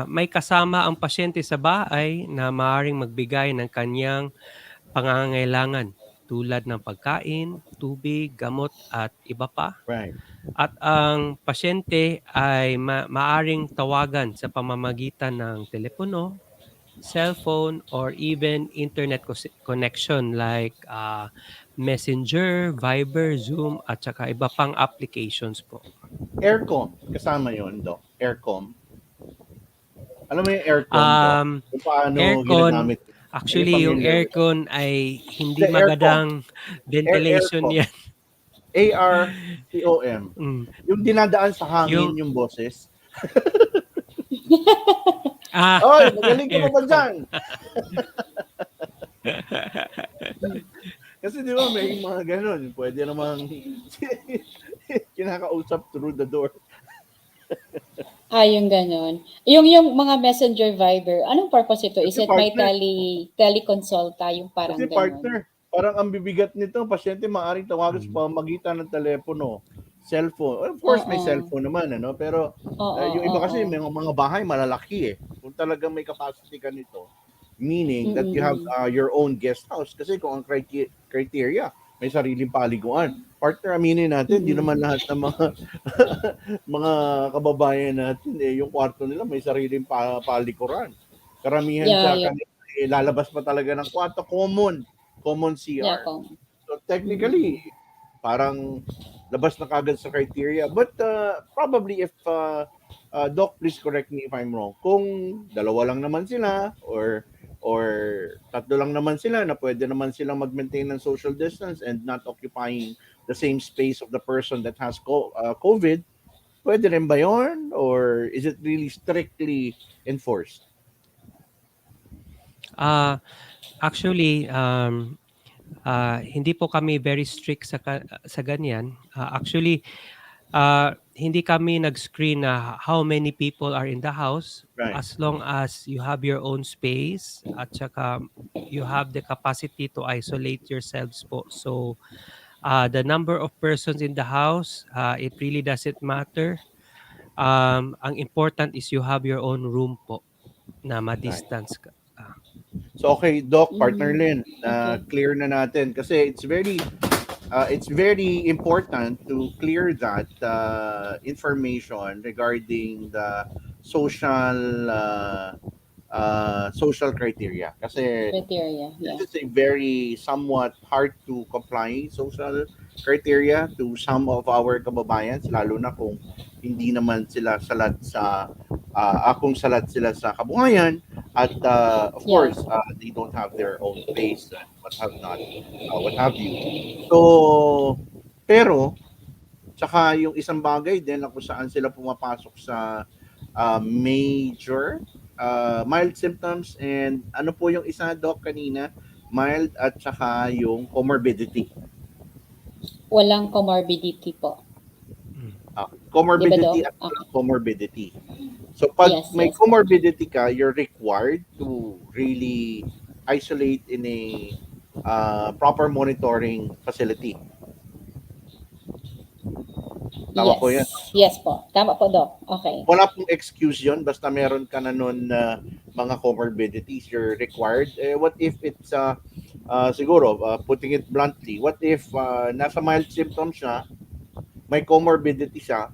may kasama ang pasyente sa bahay na maaaring magbigay ng kanyang pangangailangan tulad ng pagkain, tubig, gamot at iba pa. Right. At ang pasyente ay maaring tawagan sa pamamagitan ng telepono, cellphone, or even internet connection like Messenger, Viber, Zoom, at saka iba pang applications po. Aircom, kasama yun, Doc. Aircom. Alam mo yung aircom, Doc? Kung paano Aircon, ginagamit. actually yung aircon ay hindi The magandang ventilation aircom. yan. ARCOM. Yung dinadaan sa hangin yung boses. Oy, magaling ka pa ba dyan? Kasi di ba may mga ganun. Pwede namang kinakausap through the door. Yung ganon. Yung mga messenger Viber, anong purpose ito? Is Kasi it may partner. teleconsulta, yung parang Kasi ganon? partner, parang ang bibigat nito, pasyente maaaring tawagan sa pamamagitan ng telepono, cellphone. Of course, may cellphone naman, ano? Pero yung iba kasi, may mga bahay malalaki eh. Kung talagang may capacity ka nito, meaning that you have your own guest house. Kasi kung ang criteria, may sariling paliguan. Partner, aminin natin, di naman lahat ng mga mga kababayan natin, yung kwarto nila may sariling palikuran. Karamihan sa kanila, lalabas pa talaga ng kwarto, common CR. So technically, parang labas na kagad sa criteria. But probably if, Doc, please correct me if I'm wrong, kung dalawa lang naman sila or tatlo lang naman sila na pwede naman silang mag-maintain ng social distance and not occupying the same space of the person that has COVID, pwede rin ba yun? Or is it really strictly enforced? Actually, hindi po kami very strict sa ganyan. Actually, hindi kami nag-screen na how many people are in the house. Right. As long as you have your own space at saka you have the capacity to isolate yourselves po. So, the number of persons in the house, it really doesn't matter. Ang important is you have your own room po na ma-distance ka. So okay, Doc, Partner Lynn, clear na natin kasi it's very important to clear that information regarding the social criteria kasi this is a very somewhat hard to comply social criteria to some of our kababayans, lalo na kung hindi naman sila salat sa kung salat sila sa kabuhayan at of course they don't have their own place and what have you. So pero tsaka yung isang bagay din na kung saan sila pumapasok sa major mild symptoms and ano po yung isa, Doc, kanina, mild at saka yung comorbidity. Walang comorbidity po. Comorbidity at comorbidity. So pag may comorbidity ka, you're required to really isolate in a proper monitoring facility. Tama po yan. Yes po. Tama po, Doc. Okay. Wala pong excuse yun, basta meron ka na nun mga comorbidities you're required. What if it's, siguro, putting it bluntly, what if nasa mild symptoms siya, may comorbidity siya,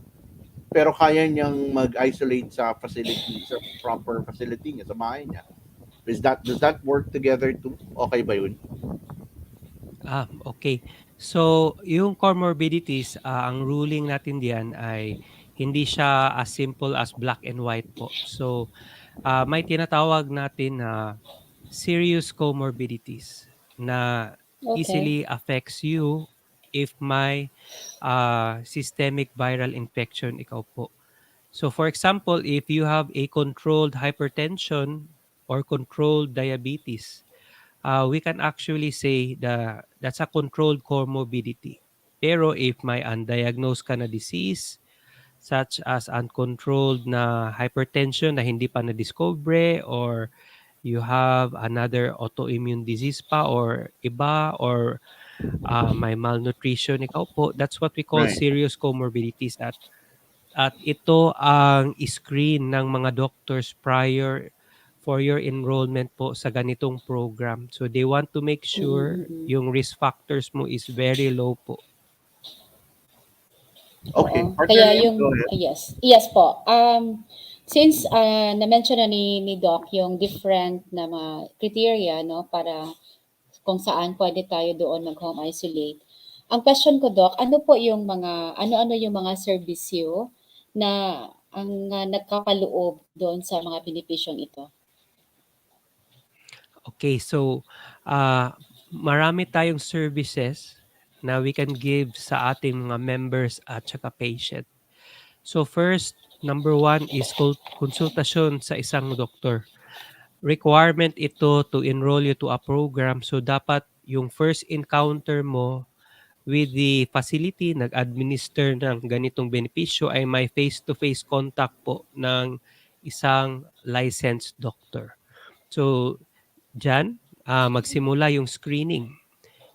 pero kaya niyang mag-isolate sa facility, sa proper facility niya, sa bahay niya? Does that work together too? Okay ba yun? Okay. So, yung comorbidities, ang ruling natin diyan ay hindi siya as simple as black and white po. So, may tinatawag natin na serious comorbidities na easily affects you if may systemic viral infection ikaw po. So, for example, if you have a controlled hypertension or controlled diabetes, we can actually say that's a controlled comorbidity. Pero if may undiagnosed ka na disease, such as uncontrolled na hypertension na hindi pa na-discover, or you have another autoimmune disease pa or iba, or may malnutrition ikaw po, that's what we call Right. serious comorbidities. At ito ang screen ng mga doctors prior for your enrollment po sa ganitong program. So they want to make sure yung risk factors mo is very low po. Okay. Kaya yung, yes po. Since na-mention na ni Doc yung different na mga criteria, no, para kung saan pwede tayo doon mag-home isolate. Ang question ko, Doc, ano yung mga serbisyo na ang nagkapaloob doon sa mga benepisyong ito? Okay, so marami tayong services na we can give sa ating mga members at saka patient. So first, number one is konsultasyon sa isang doktor. Requirement ito to enroll you to a program. So dapat yung first encounter mo with the facility nag-administer ng ganitong benepisyo ay may face-to-face contact po ng isang licensed doctor. So dyan, magsimula yung screening,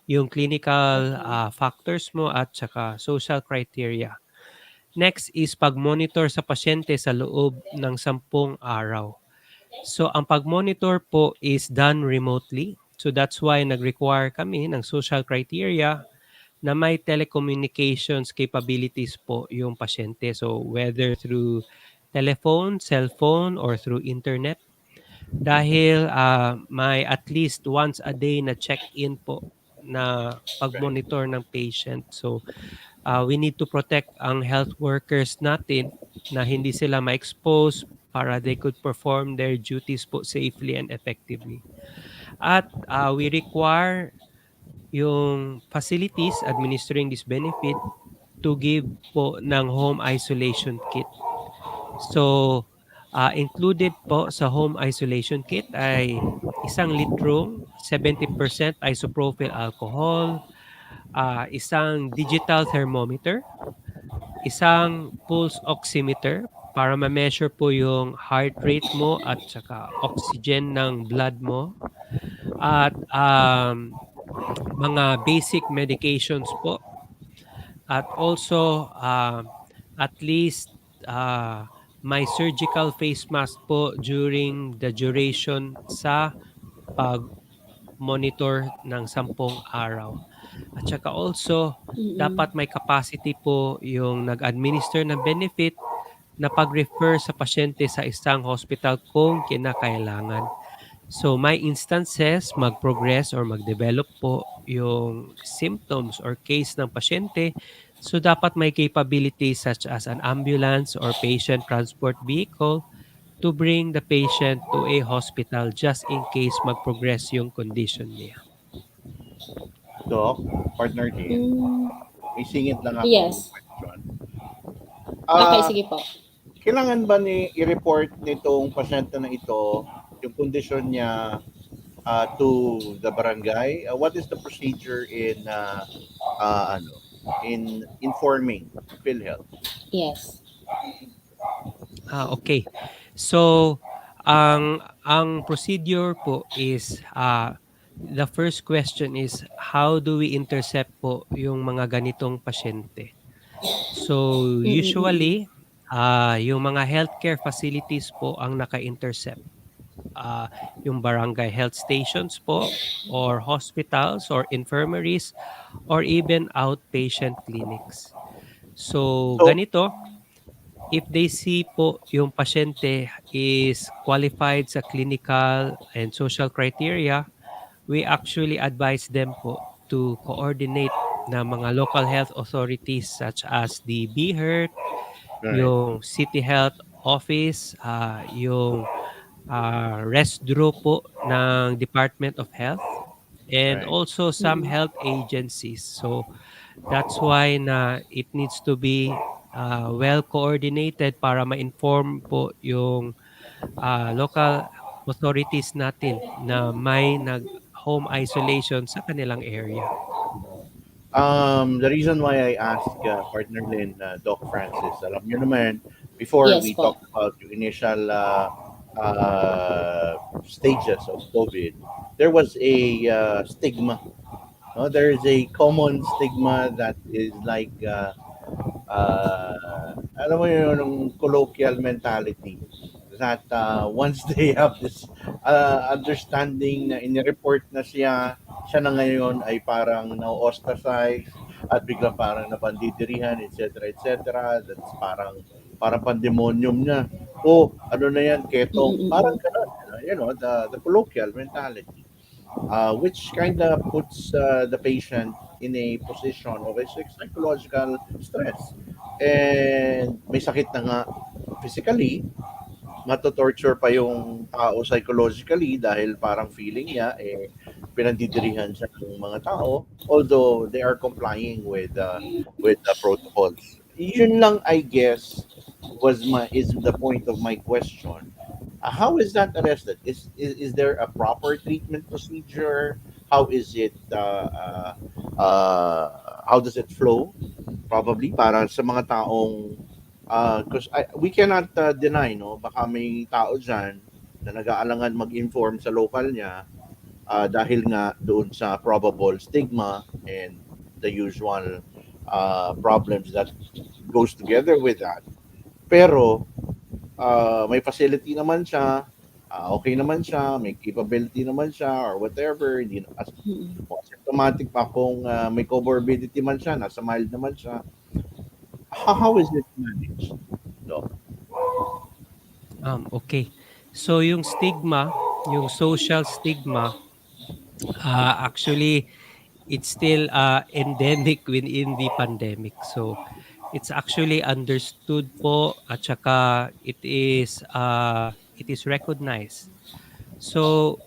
yung clinical factors mo at saka social criteria. Next is pag-monitor sa pasyente sa loob ng 10 araw. So ang pag-monitor po is done remotely. So that's why nag-require kami ng social criteria na may telecommunications capabilities po yung pasyente. So whether through telephone, cellphone, or through internet. Dahil may at least once a day na check-in po na pag-monitor ng patient. So we need to protect ang health workers natin na hindi sila ma-expose para they could perform their duties po safely and effectively. At we require yung facilities administering this benefit to give po ng home isolation kit. So, included po sa home isolation kit ay 1 litrong 70% isopropyl alcohol, isang digital thermometer, isang pulse oximeter para ma-measure po yung heart rate mo at saka oxygen ng blood mo, at mga basic medications po, at also at least may surgical face mask po during the duration sa pag-monitor ng 10 araw. At saka also, dapat may capacity po yung nag-administer ng benefit na pag-refer sa pasyente sa isang hospital kung kinakailangan. So may instances mag-progress or mag-develop po yung symptoms or case ng pasyente. So dapat may capabilities such as an ambulance or patient transport vehicle to bring the patient to a hospital just in case mag-progress yung condition niya. Doc, partner din. May singit lang ako. Yes. Question. Okay, sige po. Kailangan ba i-report nitong pasyente na ito yung kondisyon niya to the barangay? What is the procedure in informing PhilHealth? Yes. Okay. So, ang procedure po is the first question is how do we intercept po yung mga ganitong pasyente? So Mm, mm, mm. usually, yung mga healthcare facilities po ang naka-intercept. Ah, yung barangay health stations po or hospitals or infirmaries or even outpatient clinics. So So, ganito, if they see po yung pasyente is qualified sa clinical and social criteria, we actually advise them po to coordinate na mga local health authorities such as the BHERT, right, yung City Health Office, yung RESDRO po ng Department of Health, and right. also some Mm. health agencies. So that's why na it needs to be well coordinated para ma-inform po yung local authorities natin na may nag-home isolation sa kanilang area. The reason why I ask partner Lynn, Doc Francis, alam niyo naman, before Yes we po. talked about the initial stages of COVID, there was a stigma. No? There is a common stigma that is like alam mo yun, yung colloquial mentality that once they have this understanding na inireport na siya na ngayon ay parang na-ostracize at biglang parang napandidirihan, etc., etc. That's parang pandemonium niya. O, ano na yan, Mm, ketong. mm, Parang mm. ganun, the colloquial mentality, which kind of puts the patient in a position of a psychological stress. And may sakit na nga physically, mato-torture pa yung tao psychologically dahil parang feeling niya pinandidirihan siya ng mga tao, although they are complying with the protocols. Yun lang, I guess, is the point of my question. How is that arrested? Is there a proper treatment procedure? How is it how does it flow? Probably para sa mga taong because we cannot deny, no, baka may tao dyan na nag-aalangan mag-inform sa local niya dahil nga doon sa probable stigma and the usual problems that goes together with that. Pero may facility naman siya, okay naman siya, may capability naman siya or whatever, hindi kung asymptomatic pa, kung may comorbidity man siya, nasa mild naman siya. How is it managed? No. Okay. So yung stigma, yung social stigma, actually it's still endemic within the pandemic. So it's actually understood po at saka it is recognized. So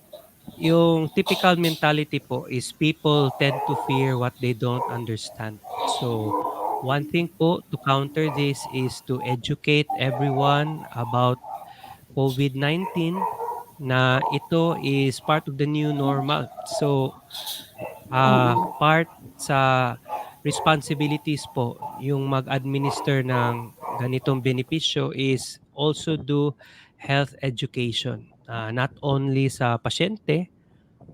yung typical mentality po is people tend to fear what they don't understand. So one thing po to counter this is to educate everyone about COVID-19 na ito is part of the new normal. So Mm. part sa responsibilities po yung mag-administer ng ganitong benepisyo is also do health education. Not only sa pasyente,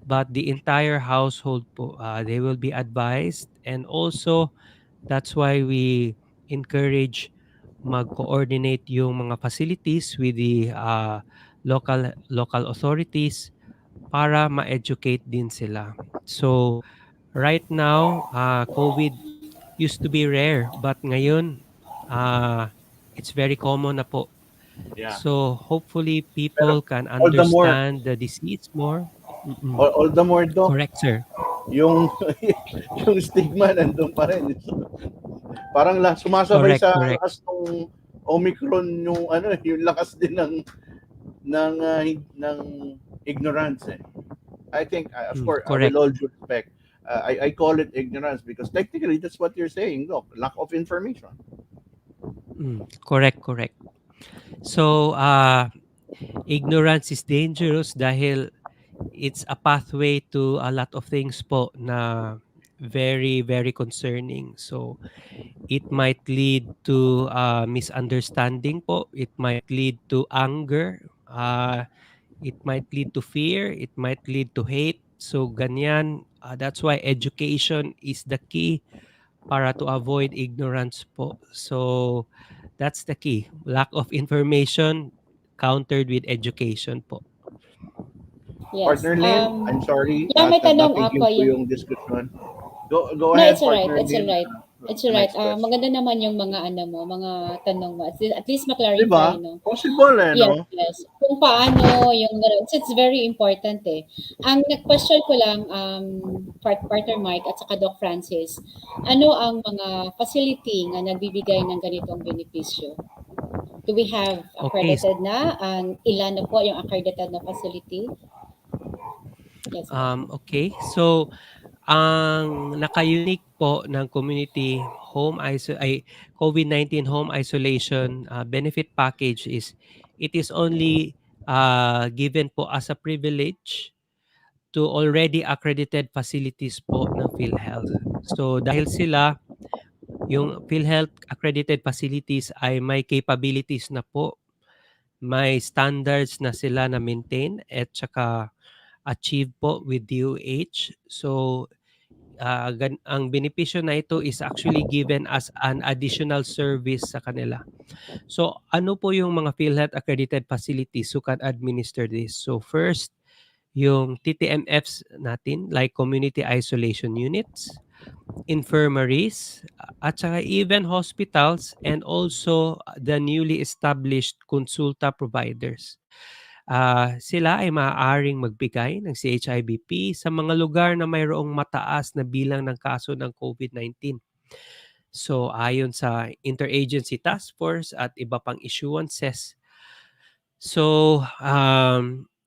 but the entire household po. They will be advised, and also that's why we encourage mag-coordinate yung mga facilities with the local authorities para ma-educate din sila. So right now, COVID used to be rare, but ngayon it's very common na po. Yeah. So hopefully Pero people can all the more, understand the disease more. Mm-mm. all the more, Doc, Correct, sir. yung yung stigma nandun pa rin. So, parang sumasabay Correct, sa correct. lakas ng Omicron yung yung lakas din ng ignorance eh. I think of course with Correct. all due respect, I call it ignorance because technically that's what you're saying, Doc, lack of information. Correct, correct. So ignorance is dangerous dahil it's a pathway to a lot of things po na very, very concerning. So it might lead to misunderstanding po. It might lead to anger. It might lead to fear. It might lead to hate. So ganyan. That's why education is the key para to avoid ignorance po. So that's the key. Lack of information countered with education po. Yes. Partner Lynn, I'm sorry Yeah, may at tanong natigil ako. po yung discussion. Go No, ahead, it's alright. Partner It's Lynn. alright. It's The alright. next question. Maganda naman yung mga ano mo, mga tanong mo. At least Diba? ma-clarify, no? Possible Yes, no? yes. Kung paano yung it's very important eh. Ang nag-question ko lang partner Mike at saka Doc Francis, ano ang mga facility na nagbibigay ng ganitong benepisyo? Do we have Okay. accredited na? Ilan na po yung accredited na facility? Yes. Okay. So ang naka-unique po ng community COVID-19 home isolation benefit package is it is only given po as a privilege to already accredited facilities po ng PhilHealth. So dahil sila, yung PhilHealth accredited facilities ay may capabilities na po, may standards na sila na maintain at saka achieve po with DOH. So ang benepisyo na ito is actually given as an additional service sa kanila. So ano po yung mga PhilHealth accredited facilities who can administer this? So first, yung TTMFs natin like community isolation units, infirmaries, at saka even hospitals and also the newly established consulta providers. Sila ay maaaring magbigay ng CHIBP sa mga lugar na mayroong mataas na bilang ng kaso ng COVID-19. So ayon sa Interagency Task Force at iba pang issuances. So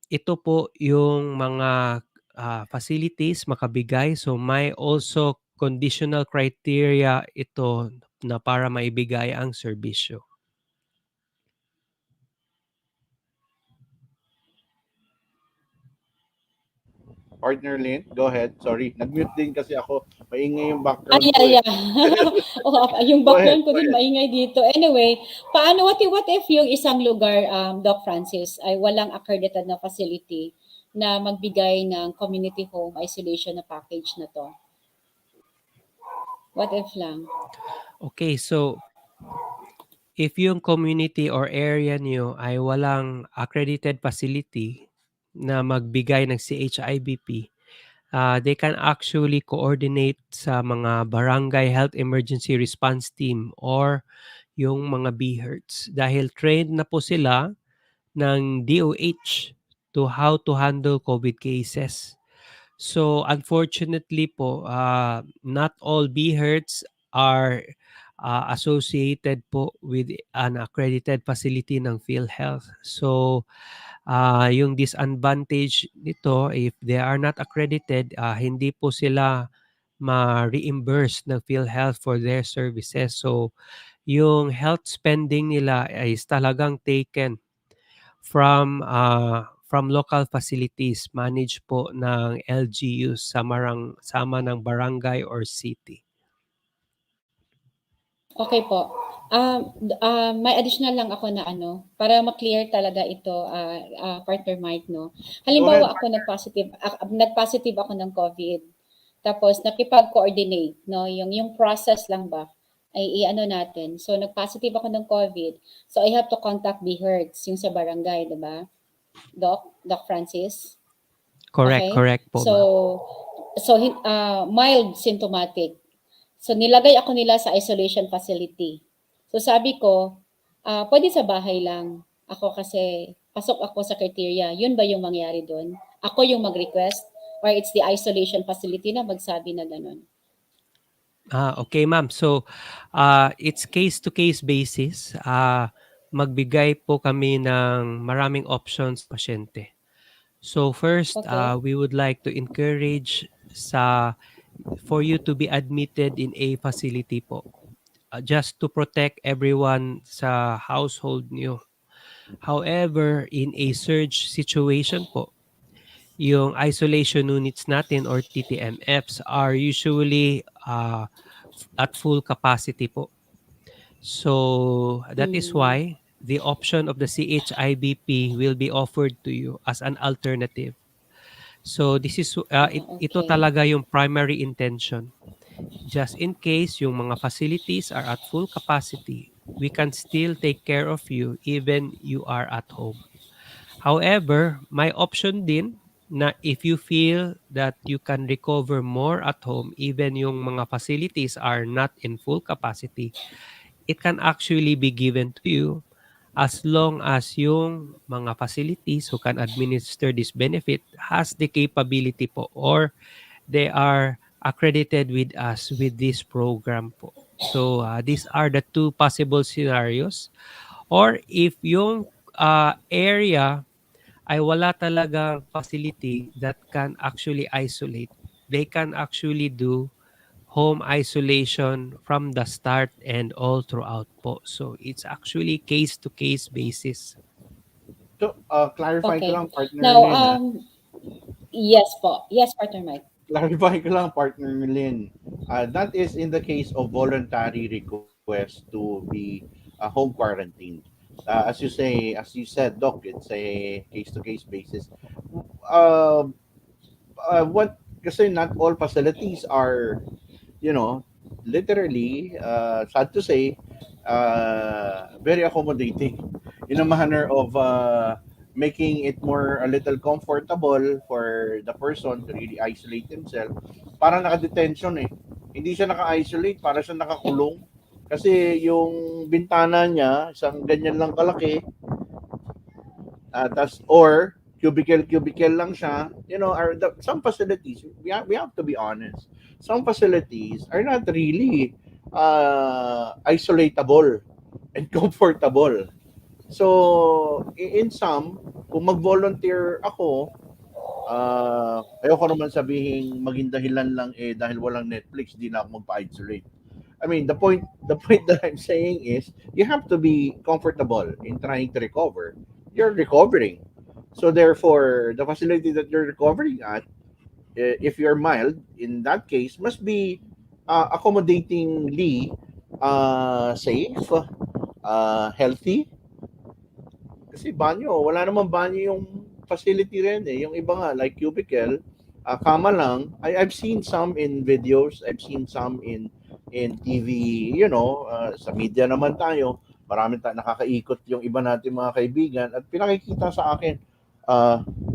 ito po yung mga facilities makabigay. So may also conditional criteria ito na para maibigay ang serbisyo. Partner Lynn, go ahead. Sorry, nag-mute din kasi ako. Maingay yung background ko. Yeah. Yung Go ahead, background ko din maingay dito. Anyway, what if yung isang lugar, Doc Francis, ay walang accredited na facility na magbigay ng community home isolation na package na to? What if lang? Okay, so if yung community or area niyo ay walang accredited facility na magbigay ng CHIBP, they can actually coordinate sa mga barangay health emergency response team or yung mga BHERTs dahil trained na po sila ng DOH to how to handle COVID cases. So unfortunately po, not all BHERTs are associated po with an accredited facility ng PhilHealth. So yung disadvantage nito, if they are not accredited, hindi po sila ma-reimburse ng PhilHealth for their services. So yung health spending nila is talagang taken from local facilities managed po ng LGUs sama ng barangay or city. Okay po. May additional lang ako na para ma-clear talaga ito, partner Mike, no? Halimbawa ako nag-positive ako ng COVID. Tapos nakipag-coordinate, no? Yung process lang ba ay natin. So nag-positive ako ng COVID. So I have to contact BHERTs, yung sa barangay, 'di ba? Doc Francis. Correct po. So mild symptomatic. So nilagay ako nila sa isolation facility. So sabi ko, pwede sa bahay lang. Ako kasi pasok ako sa criteria. Yun ba yung mangyari doon? Ako yung mag-request or it's the isolation facility na magsabi na ganun? Okay, ma'am. So it's case-to-case basis. Magbigay po kami ng maraming options sa pasyente. So first, we would like to encourage for you to be admitted in a facility po. Just to protect everyone sa household niyo. However, in a surge situation po, yung isolation units natin or TTMFs are usually at full capacity po. So that is why the option of the CHIBP will be offered to you as an alternative. So this is ito talaga yung primary intention. just in case yung mga facilities are at full capacity, we can still take care of you even you are at home. However, may option din na if you feel that you can recover more at home even yung mga facilities are not in full capacity, it can actually be given to you as long as yung mga facilities who can administer this benefit has the capability po or they are accredited with us with this program po. So these are the two possible scenarios. Or if yung area ay wala talagang facility that can actually isolate, they can actually do home isolation from the start and all throughout po. So it's actually case-to-case basis. So, clarify ko Okay. lang, partner Now, Lynn. yes po. Yes, partner Mike. Clarify ko lang, partner Lynn. That is in the case of voluntary request to be home quarantined. As you said, Doc, it's a case-to-case basis. Uh, what kasi not all facilities are, you know, literally, sad to say, very accommodating in a manner of making it more a little comfortable for the person to really isolate himself. Parang naka-detention eh. Hindi siya naka-isolate, para siya nakakulong. Kasi yung bintana niya, isang ganyan lang kalaki, or cubicle lang siya, some facilities, we have to be honest, some facilities are not really isolatable and comfortable. So in some, kung mag-volunteer ako, ayoko naman sabihin maging dahilan lang dahil walang Netflix di na ako magpa-isolate. I mean, the point that I'm saying is you have to be comfortable in trying to recover. You're recovering. So therefore, the facility that you're recovering at, if you're mild, in that case, must be accommodatingly safe, healthy. Kasi banyo, wala namang banyo yung facility rin eh. Yung iba nga, like cubicle, kama lang. I've seen some in videos, I've seen some in TV, sa media naman tayo. Marami nakakaikot yung iba natin mga kaibigan at pinakikita sa akin,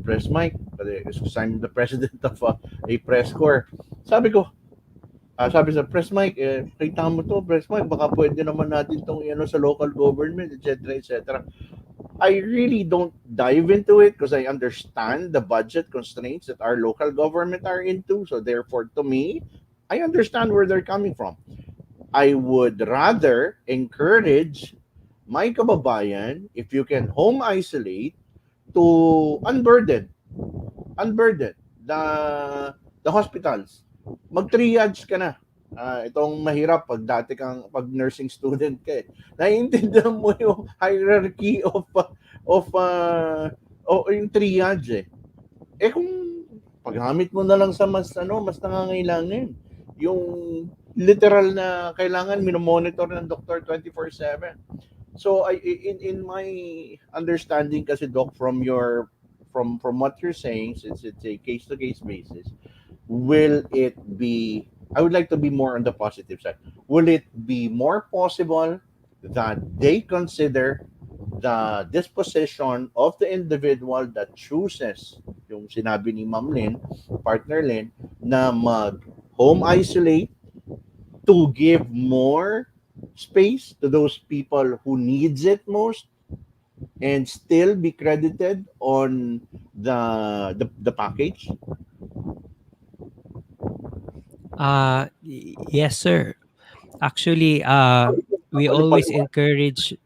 press mic, because I'm the president of a press corps. Sabi sa press mic, kita mo to, press mic, baka pwede naman natin itong sa local government, etc. etc. I really don't dive into it because I understand the budget constraints that our local government are into. So therefore, to me, I understand where they're coming from. I would rather encourage my kababayan, if you can home isolate, to unburden the hospitals. Mag-triage ka na. Itong mahirap pag nursing student ka eh. Naiintindihan mo yung hierarchy of yung triage eh. Kung paggamit mo na lang sa mas nangangailangan, yung literal na kailangan minomonitor ng doktor 24/7. So in my understanding kasi Doc, from what you're saying, since it's a case to case basis, I would like to be more on the positive side. Will it be more possible that they consider the disposition of the individual that chooses, yung sinabi ni Ma'am Lynn, partner Lynn, na mag-home isolate to give more space to those people who needs it most and still be credited on the package? Yes, sir. Actually, we always encourage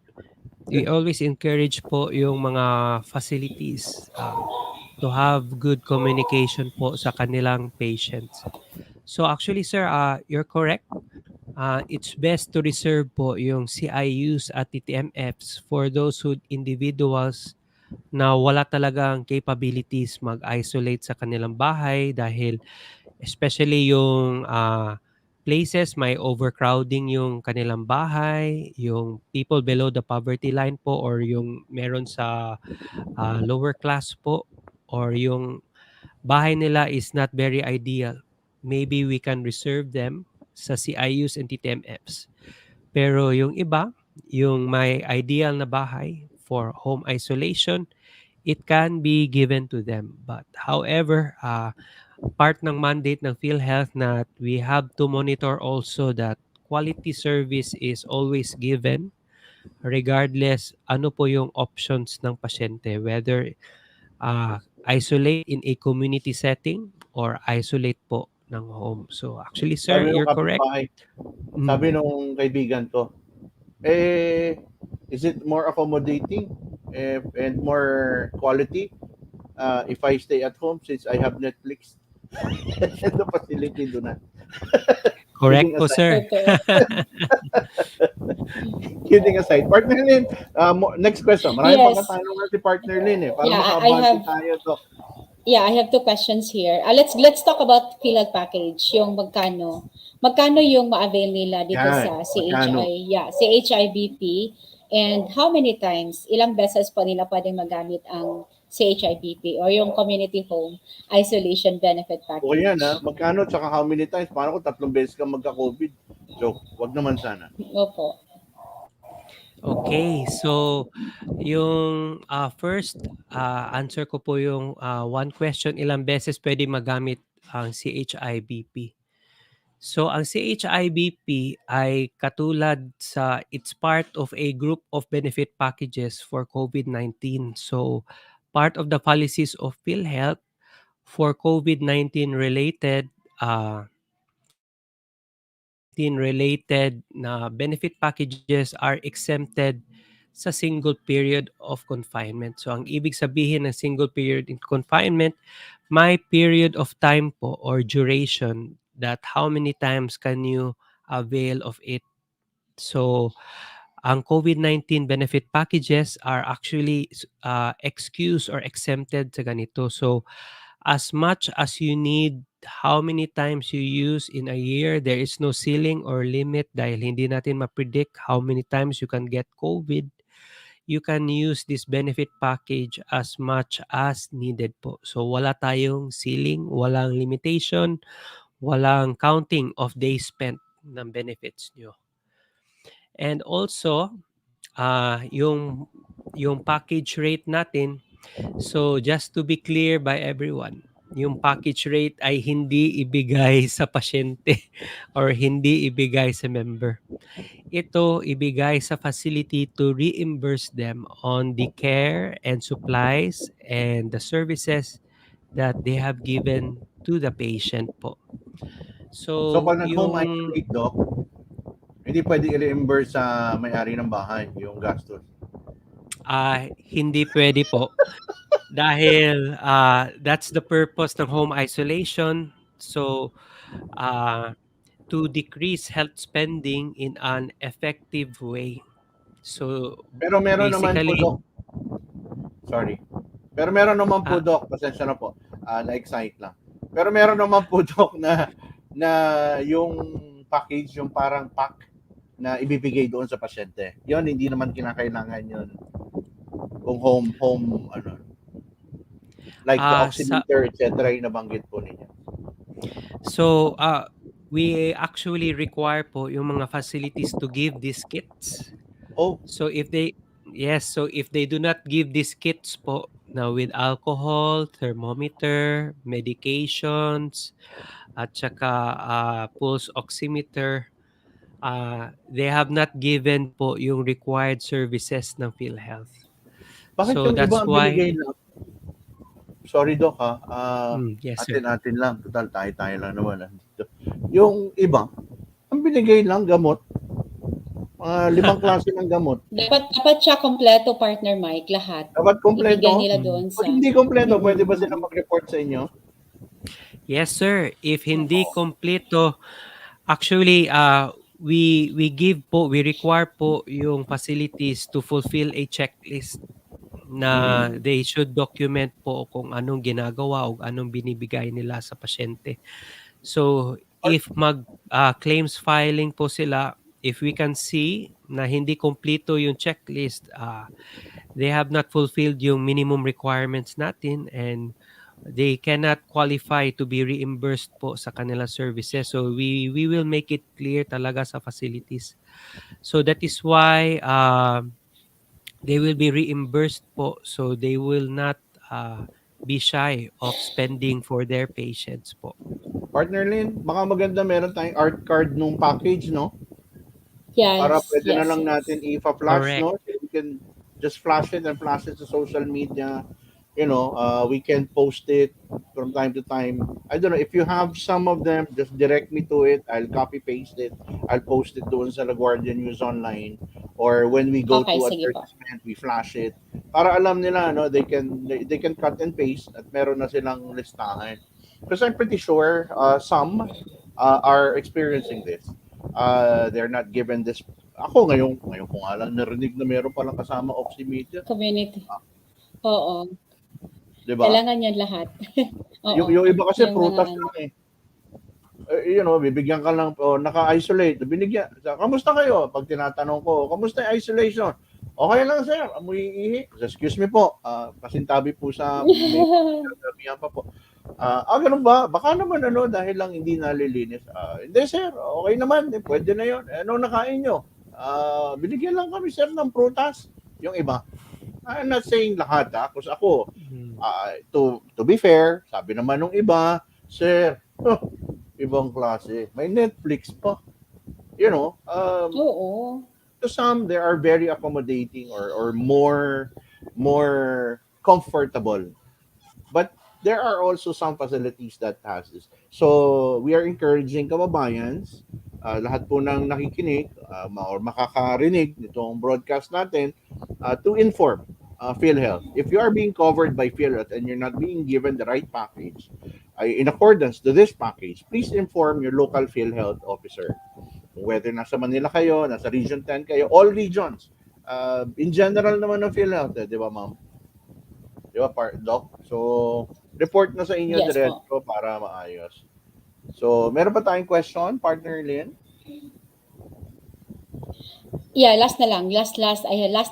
po yung mga facilities to have good communication po sa kanilang patients. So actually, sir, you're correct. It's best to reserve po yung CIUs at TTMFs for those individuals na wala talagang capabilities mag-isolate sa kanilang bahay dahil especially yung places may overcrowding yung kanilang bahay, yung people below the poverty line po or yung meron sa lower class po or yung bahay nila is not very ideal. Maybe we can reserve them sa CIUs and TTMFs. Pero yung iba, yung may ideal na bahay for home isolation, it can be given to them. But however, part ng mandate ng PhilHealth na we have to monitor also that quality service is always given regardless ano po yung options ng pasyente, whether isolate in a community setting or isolate po ng home. So actually, sir, Sabi nung you're correct. kapitbahay, sabi nung kaibigan ko, is it more accommodating and more quality if I stay at home since I have Netflix? The facility do not. Correct po, sir. Kidding aside. Partner Lynn, next question. Maraming Yes. pagkatanong si Partner Lynn para Yeah, I makabati have- tayo, Doc. Yeah, I have 2 questions here. Let's talk about PhilHealth package, yung magkano yung ma-avail nila dito Yan, sa magkano? CHIBP, and how many times, ilang beses po nila pwedeng magamit ang CHIBP or yung community home isolation benefit package. O yan magkano tsaka how many times? Paano kung 3 beses ka magka-COVID? Joke, wag naman sana. Opo. Okay, so yung first answer ko po yung one question, ilang beses pwede magamit ang CHIBP. So ang CHIBP ay katulad sa it's part of a group of benefit packages for COVID-19. So part of the policies of PhilHealth for COVID-19 related na benefit packages are exempted sa single period of confinement. So ang ibig sabihin ng single period in confinement, may period of time po or duration that how many times can you avail of it. So ang COVID-19 benefit packages are actually excused or exempted sa ganito. So as much as you need, how many times you use in a year, there is no ceiling or limit dahil hindi natin ma-predict how many times you can get COVID. You can use this benefit package as much as needed po. So wala tayong ceiling, walang limitation, walang counting of days spent ng benefits nyo. And also, yung package rate natin, so just to be clear by everyone, yung package rate ay hindi ibigay sa pasyente or hindi ibigay sa member. Ito ibigay sa facility to reimburse them on the care and supplies and the services that they have given to the patient po. So pag nag-home isolate, Doc, hindi pwede i-reimburse sa may-ari ng bahay yung gastos. Hindi pwede po. Dahil that's the purpose ng home isolation. So, to decrease health spending in an effective way. So, Pero meron naman po, basically, Doc. Sorry. Pero meron naman po, Doc, pasensya na po, na-excite lang. Pero meron naman po, Doc, na yung package, yung parang pack na ibibigay doon sa pasyente. Yon hindi naman kinakailangan yun kung home like the oximeter, etc. yung nabanggit po ninyo. So, we actually require po yung mga facilities to give these kits. Oh. So if they do not give these kits po now with alcohol, thermometer, medications, at saka pulse oximeter, they have not given po yung required services ng PhilHealth. Bakit So yung that's iba ang why binigay lang? Sorry, Doc, yes, sir. atin lang. Total, tayo lang naman. Yung iba, ang binigay lang gamot. 5 klase ng gamot. Dapat siya kompleto, partner Mike, lahat. Dapat kompleto. Ibigay nila doon sa... Kung hindi kompleto, pwede ba sila mag-report sa inyo? Yes, sir. If hindi kompleto, actually, we require po yung facilities to fulfill a checklist na they should document po kung anong ginagawa o anong binibigay nila sa pasyente. So, if claims filing po sila, if we can see na hindi kompleto yung checklist, they have not fulfilled yung minimum requirements natin, and they cannot qualify to be reimbursed po sa kanilang services. So we will make it clear talaga sa facilities. So that is why they will be reimbursed po. So they will not be shy of spending for their patients po. Partner Lynn, baka maganda meron tayong art card nung package, no? Para Yes, pwede na yes, lang yes. natin i-flash, Correct. no? So we can just flash it and flash it to social media. We can post it from time to time. I don't know, if you have some of them, just direct me to it. I'll copy paste it. I'll post it doon sa LaGuardia News Online. Or when we go Okay, to sige po. advertisement, we flash it. Para alam nila, no, they can cut and paste at meron na silang listahan. Because I'm pretty sure some are experiencing this. They're not given this. Ako ngayon ko nga lang narinig na meron palang kasama oximeter. Community. Oo. 'Di ba? Kailangan yan lahat. Oo. Yung iba kasi Yung mga prutas ano. lang eh. Bibigyan ka lang, naka-isolate, binigyan. Kamusta kayo? Pag tinatanong ko, kamusta yung isolation? Okay lang, sir. Amoy ihi. Excuse me po. Pasintabi po sa sabihan pa po. Ganun ba? Baka naman dahil lang hindi nalilinis. Hindi, sir. Okay naman. Pwede na yun. Ano nakain nyo? Binigyan lang kami, sir, ng prutas. Yung iba. I'm not saying lahat, Kasi ako, to be fair, sabi naman nung iba, sir, ibang klase. May Netflix pa. Oo. To some, they are very accommodating or more comfortable. But there are also some facilities that has this. So, we are encouraging kababayans, lahat po ng nakikinig or makakarinig nitong broadcast natin to inform PhilHealth. If you are being covered by PhilHealth and you're not being given the right package, in accordance to this package, please inform your local PhilHealth officer. Whether nasa Manila kayo, nasa Region 10 kayo, all regions. In general naman ng PhilHealth, di ba, ma'am? Di ba, Doc? So, report na sa inyo Yes, diretso para maayos. So, meron pa tayong question, Partner Lynn? Yeah, last na lang. Last na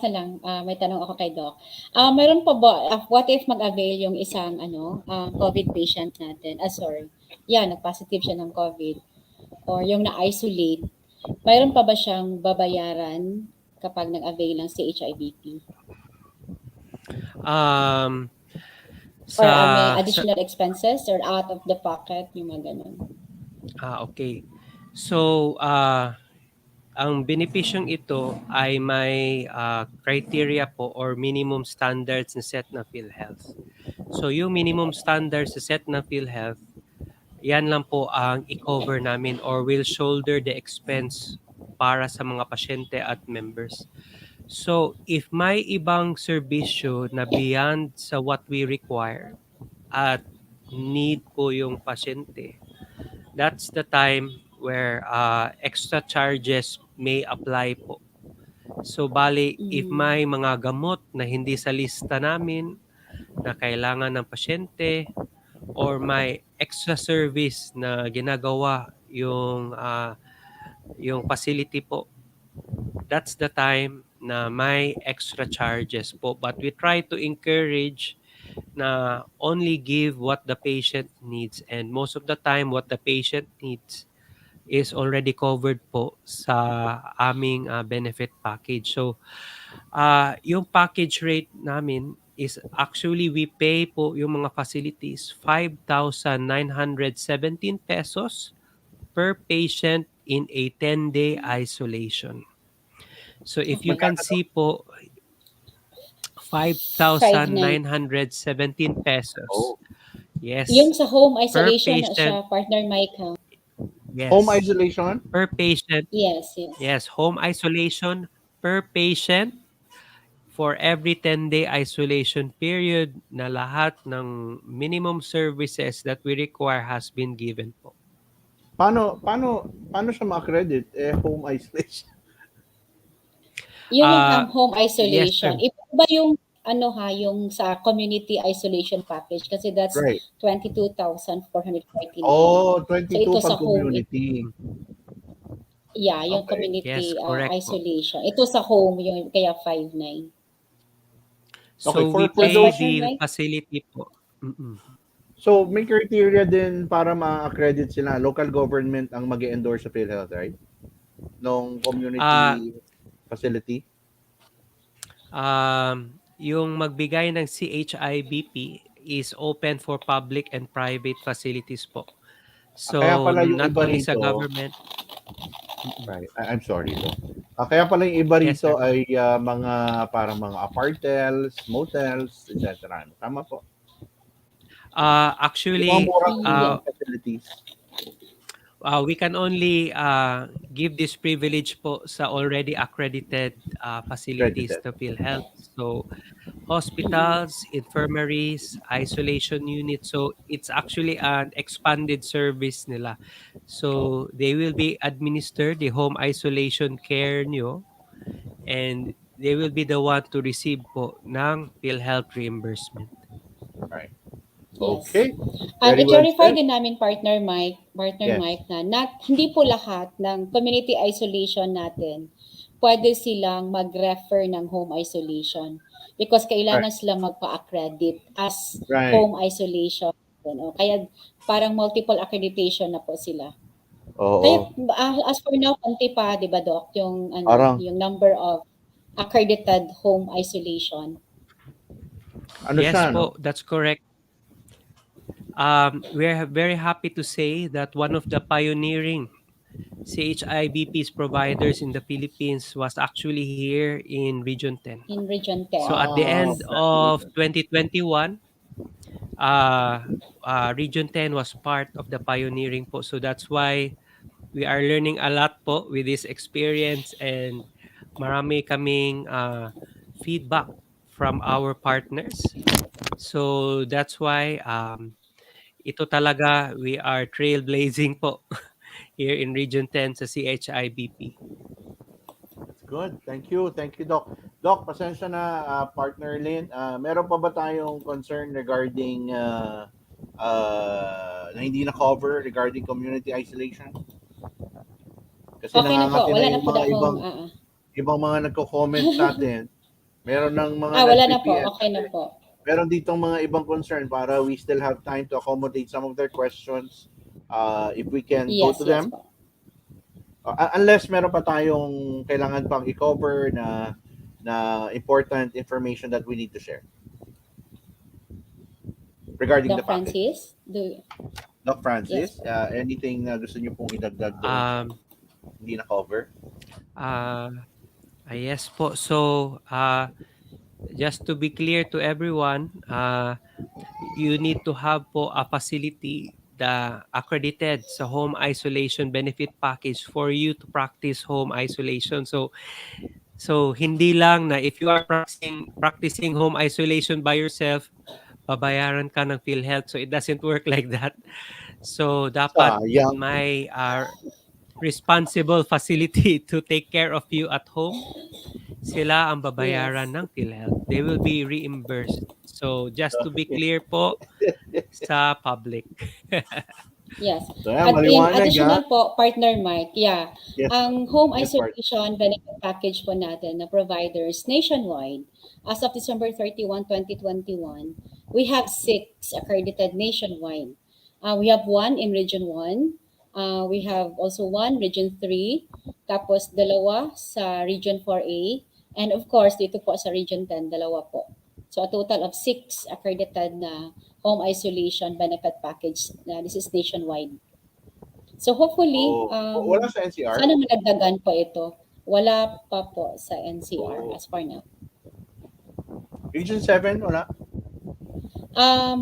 lang. May tanong ako kay Doc. Meron pa ba, what if mag-avail yung isang COVID patient natin? Nag-positive siya ng COVID or yung na-isolate. Mayroon pa ba siyang babayaran kapag nag-avail ng CHIBP? Or may additional expenses or out of the pocket, yung mga ganun? Okay. So, ang benepisyong ito ay may criteria po or minimum standards na set na PhilHealth. So, yung minimum standards na set na PhilHealth, yan lang po ang i-cover namin or will shoulder the expense para sa mga pasyente at members. So, if may ibang serbisyo na beyond sa what we require at need po yung pasyente, that's the time where extra charges may apply po. So, bali, if may mga gamot na hindi sa lista namin na kailangan ng pasyente or may extra service na ginagawa yung facility po, that's the time na may extra charges po. But we try to encourage na only give what the patient needs, and most of the time what the patient needs is already covered po sa aming benefit package. So, yung package rate namin is actually we pay po yung mga facilities 5,917 pesos per patient in a 10-day isolation. So if you can see po, 5,917 pesos. Yes. Yung sa home isolation per patient, siya, Partner Mike, ha? Yes. Home isolation? Per patient. Yes. Yes, home isolation per patient for every 10-day isolation period na lahat ng minimum services that we require has been given po. Paano siya ma-accredit home isolation? Yung home isolation. Yes, iba yung yung sa community isolation package kasi that's right. 22,449. Oh, 22 so ito sa sa home community. yung Okay. community Yes, correct po. isolation. Ito sa home yung kaya 5,900. So Okay, we for pay those- the facility po. So, may criteria din para ma-accredit sila. Local government ang mag-endorse sa PhilHealth, right? Nung Ah, community facility. yung magbigay ng CHIBP is open for public and private facilities po. Kaya So, pala yung not iba only sa rito, government. right, I'm sorry, Doc. Kaya pala yung iba Yes, sir. rito ay mga parang mga apartels, motels, etc. Tama po. Yung mga Actually, murang Yeah. facilities. we can only give this privilege po sa already accredited facilities Credited. to PhilHealth. So, hospitals, infirmaries, isolation units. So, it's actually an expanded service nila. So, they will be administered the home isolation care nyo, and they will be the one to receive po ng PhilHealth reimbursement. Right. Yes. Okay. At Very well i-clarify said. din namin partner Yes. Mike na hindi po lahat ng community isolation natin pwede silang mag-refer ng home isolation because kailangan silang magpa-accredit as Right. home isolation. Kaya parang multiple accreditation na po sila. Kaya Oo. as for now, konti pa, di ba Doc, yung, Parang- yung number of accredited home isolation. Yes siya, po, no? that's correct. We're very happy to say that one of the pioneering CHIBP's providers in the Philippines was actually here in Region 10. In Region 10. So at the end of 2021, Region 10 was part of the pioneering po. So that's why we are learning a lot po with this experience, and marami kaming feedback from our partners. So that's why ito talaga, we are trailblazing po here in Region 10 sa CHIBP. That's good. Thank you. Thank you, Doc. Doc, pasensya na, partner Lynn. Meron pa ba tayong concern regarding na hindi na-cover regarding community isolation? Kasi Okay na po. nangangati Wala na yung po mga akong... ibang mga nagko-comment sa atin. Meron ng mga wala na po. nag-PPS. Okay na po. Meron ditong mga ibang concern para we still have time to accommodate some of their questions. If we can go to them. Po. Unless meron pa tayong kailangan pang i-cover na important information that we need to share. Regarding Doc the package. Francis? Doc Francis, Yes. anything na gusto niyo pong idagdag doon? Hindi na-cover? Yes po. So, just to be clear to everyone, you need to have po a facility the accredited sa home isolation benefit package for you to practice home isolation. So hindi lang na if you are practicing home isolation by yourself, babayaran ka ng PhilHealth. So it doesn't work like that. So dapat may responsible facility to take care of you at home. Sila ang babayaran ng PhilHealth. They will be reimbursed. So just to be clear po sa public. Yes. So, At in maliwanag, additional po, partner Mike, Yes. ang home Yes, isolation benefit package po natin na providers nationwide, as of December 31, 2021, we have 6 accredited nationwide. We have 1 in Region 1. We have also 1 Region 3, tapos 2 sa Region 4A, and of course, dito po sa Region 10, 2 po. So a total of 6 accredited na home isolation benefit package. This is nationwide. So hopefully, wala sa NCR? sana madagdagan po ito. Wala pa po sa NCR as far now. Region 7, wala?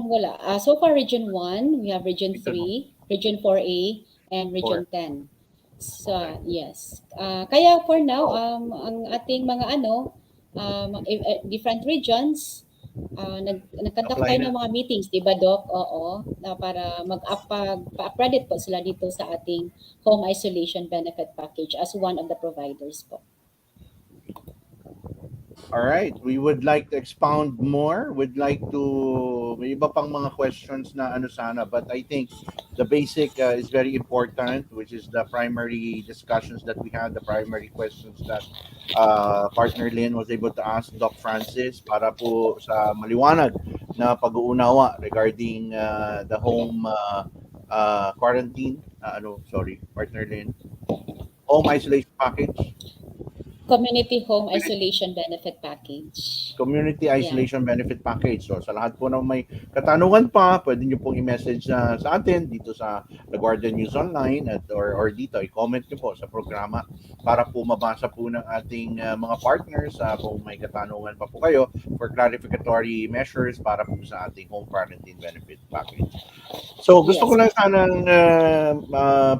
Wala. So far, Region 1, we have Region 3, Region 4A, and Region 10. So, yes. Kaya for now, ang ating mga different regions, nagkandak tayo ng mga meetings, di ba Doc? Oo, na para pa-accredit po sila dito sa ating home isolation benefit package as one of the providers po. All right, we would like to expound more. We'd like to may iba pang mga questions na sana, but I think the basic is very important, which is the primary discussions that we had, the primary questions that partner Lynn was able to ask Doc Francis para po sa maliwanag na pag-uunawa regarding the home quarantine, partner Lynn, home isolation package. Community Home Isolation Benefit Package. Community Yeah. Isolation Benefit Package. So sa lahat po na may katanungan pa, pwede nyo pong i-message sa atin dito sa The Guardian News Online or dito, i-comment nyo po sa programa para po mabasa po ng ating mga partners kung may katanungan pa po kayo for clarificatory measures para po sa ating home quarantine benefit package. So gusto ko lang sanang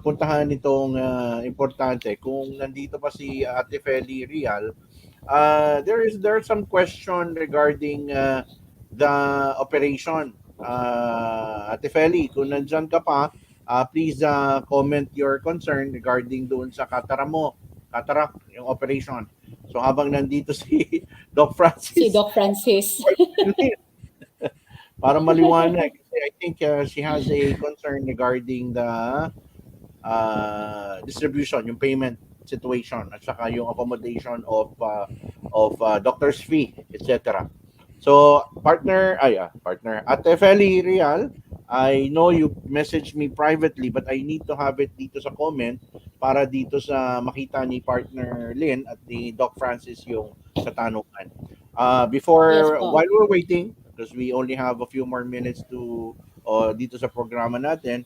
puntahan itong importante kung nandito pa si Ate Feli Real. There's some question regarding the operation. Ate Feli, kung nandyan ka pa, please comment your concern regarding doon sa cataract, yung operation. So habang nandito si Doc Francis. Si Doc Francis. Para maliwanag. I think she has a concern regarding the distribution, yung payment situation, at saka yung accommodation of doctor's fee, etc. So, partner, Ate Feli Real, I know you messaged me privately, but I need to have it dito sa comment para dito sa makita ni partner Lynn at ni Doc Francis yung katanungan. While we're waiting, because we only have a few more minutes to dito sa programa natin,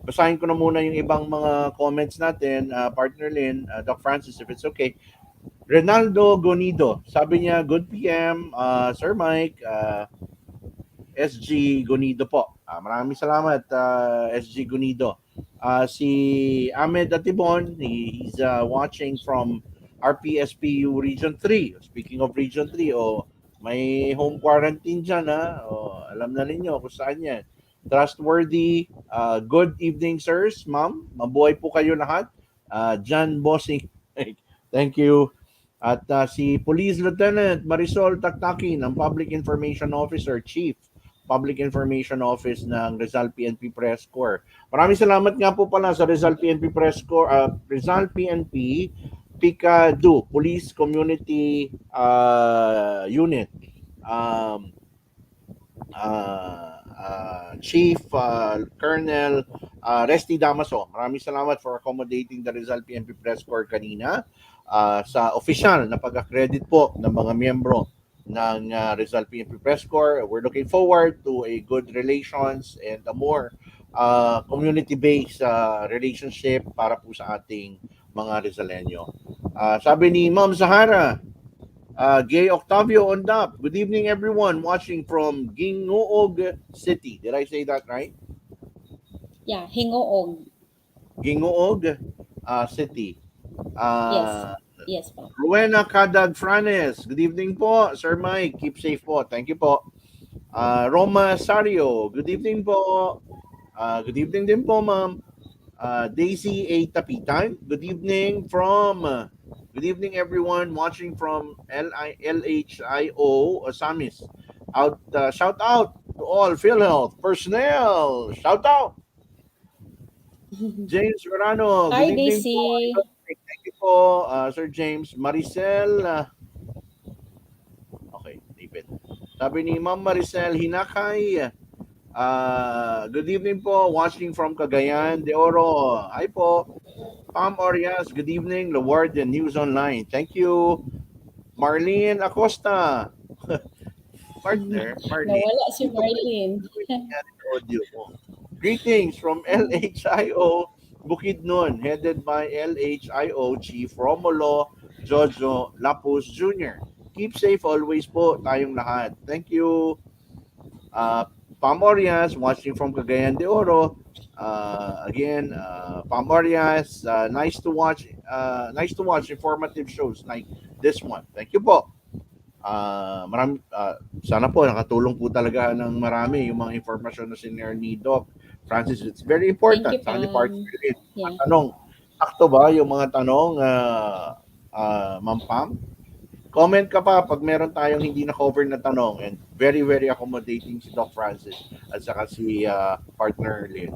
basahin ko na muna yung ibang mga comments natin, partner Lynn, Doc Francis, if it's okay. Renaldo Gonido, sabi niya, good PM, Sir Mike, SG Gonido po. Maraming salamat, SG Gonido. Si Ahmed Atibon, he's watching from RPSPU Region 3. Speaking of Region 3, may home quarantine dyan, alam na ninyo kung saan yan. Trustworthy, good evening, sirs, ma'am. Mabuhay po kayo lahat. John Bossing, thank you. At si Police Lieutenant Marisol Taktakin, ang Public Information Officer, Chief Public Information Office ng Rizal PNP Press Corps. Maraming salamat nga po pala sa Rizal PNP Press Corps, Rizal PNP PICADU, Police Community Unit. Chief Colonel Resty Damaso. Maraming salamat for accommodating the Rizal PNP Press Corps kanina sa official na pag-accredit po ng mga miyembro ng Rizal PNP Press Corps. We're looking forward to a good relations and a more community-based relationship para po sa ating mga Rizalenyo. Sabi ni Ma'am Zahara, Gay Octavio Ondap, good evening everyone watching from Gingoog City. Did I say that right? Yeah, Hingoog. Gingoog City. Yes po. Rowena Cadag Franes, good evening po, Sir Mike. Keep safe po. Thank you po. Roma Sario, good evening po. Good evening din po, ma'am. Daisy A. Tapitan, good evening everyone watching from LHIO Osamis. Shout out to all PhilHealth personnel. Shout out. James Verano, Hi, good evening Daisy. po. Thank you po, Sir James. Maricel, okay, David. Sabi ni Ma'am Maricel Hinakay, good evening po, watching from Cagayan de Oro. Hi po. Pam Orias, good evening, Lawardian News Online. Thank you. Marlene Acosta. Partner, Marlene. Nawala si Marlene. Audio mo. Greetings from LHIO Bukidnon, headed by LHIO Chief Romulo Jojo Lapus Jr. Keep safe always po tayong lahat. Thank you. Pam Orias, watching from Cagayan de Oro. Again, Pam Orias, nice to watch informative shows like this one. Thank you po. Sana po nakatulong po talaga ng marami yung mga informasyon na sinare ni Doc Francis. It's very important. Thank you, Sa Pam. mga tanong, sakto ba yung mga tanong, Ma'am Pam? Comment ka pa pag meron tayong hindi na-cover na tanong, and very, very accommodating si Doc Francis at saka si partner Lynn.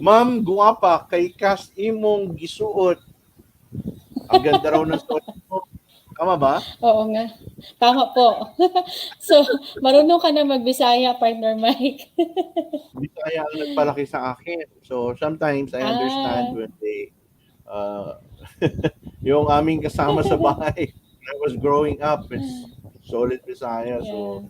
Ma'am Guwapa, kay Kas imong gisuot. Ang ganda raw ng suot mo. Tama ba? Oo nga. Tama po. So, marunong ka na magbisaya, partner Mike. Bisaya ang nagpalaki sa akin. So sometimes I understand Ah. when they uh, yung aming kasama sa bahay when I was growing up, it's solid Bisaya. Yeah. So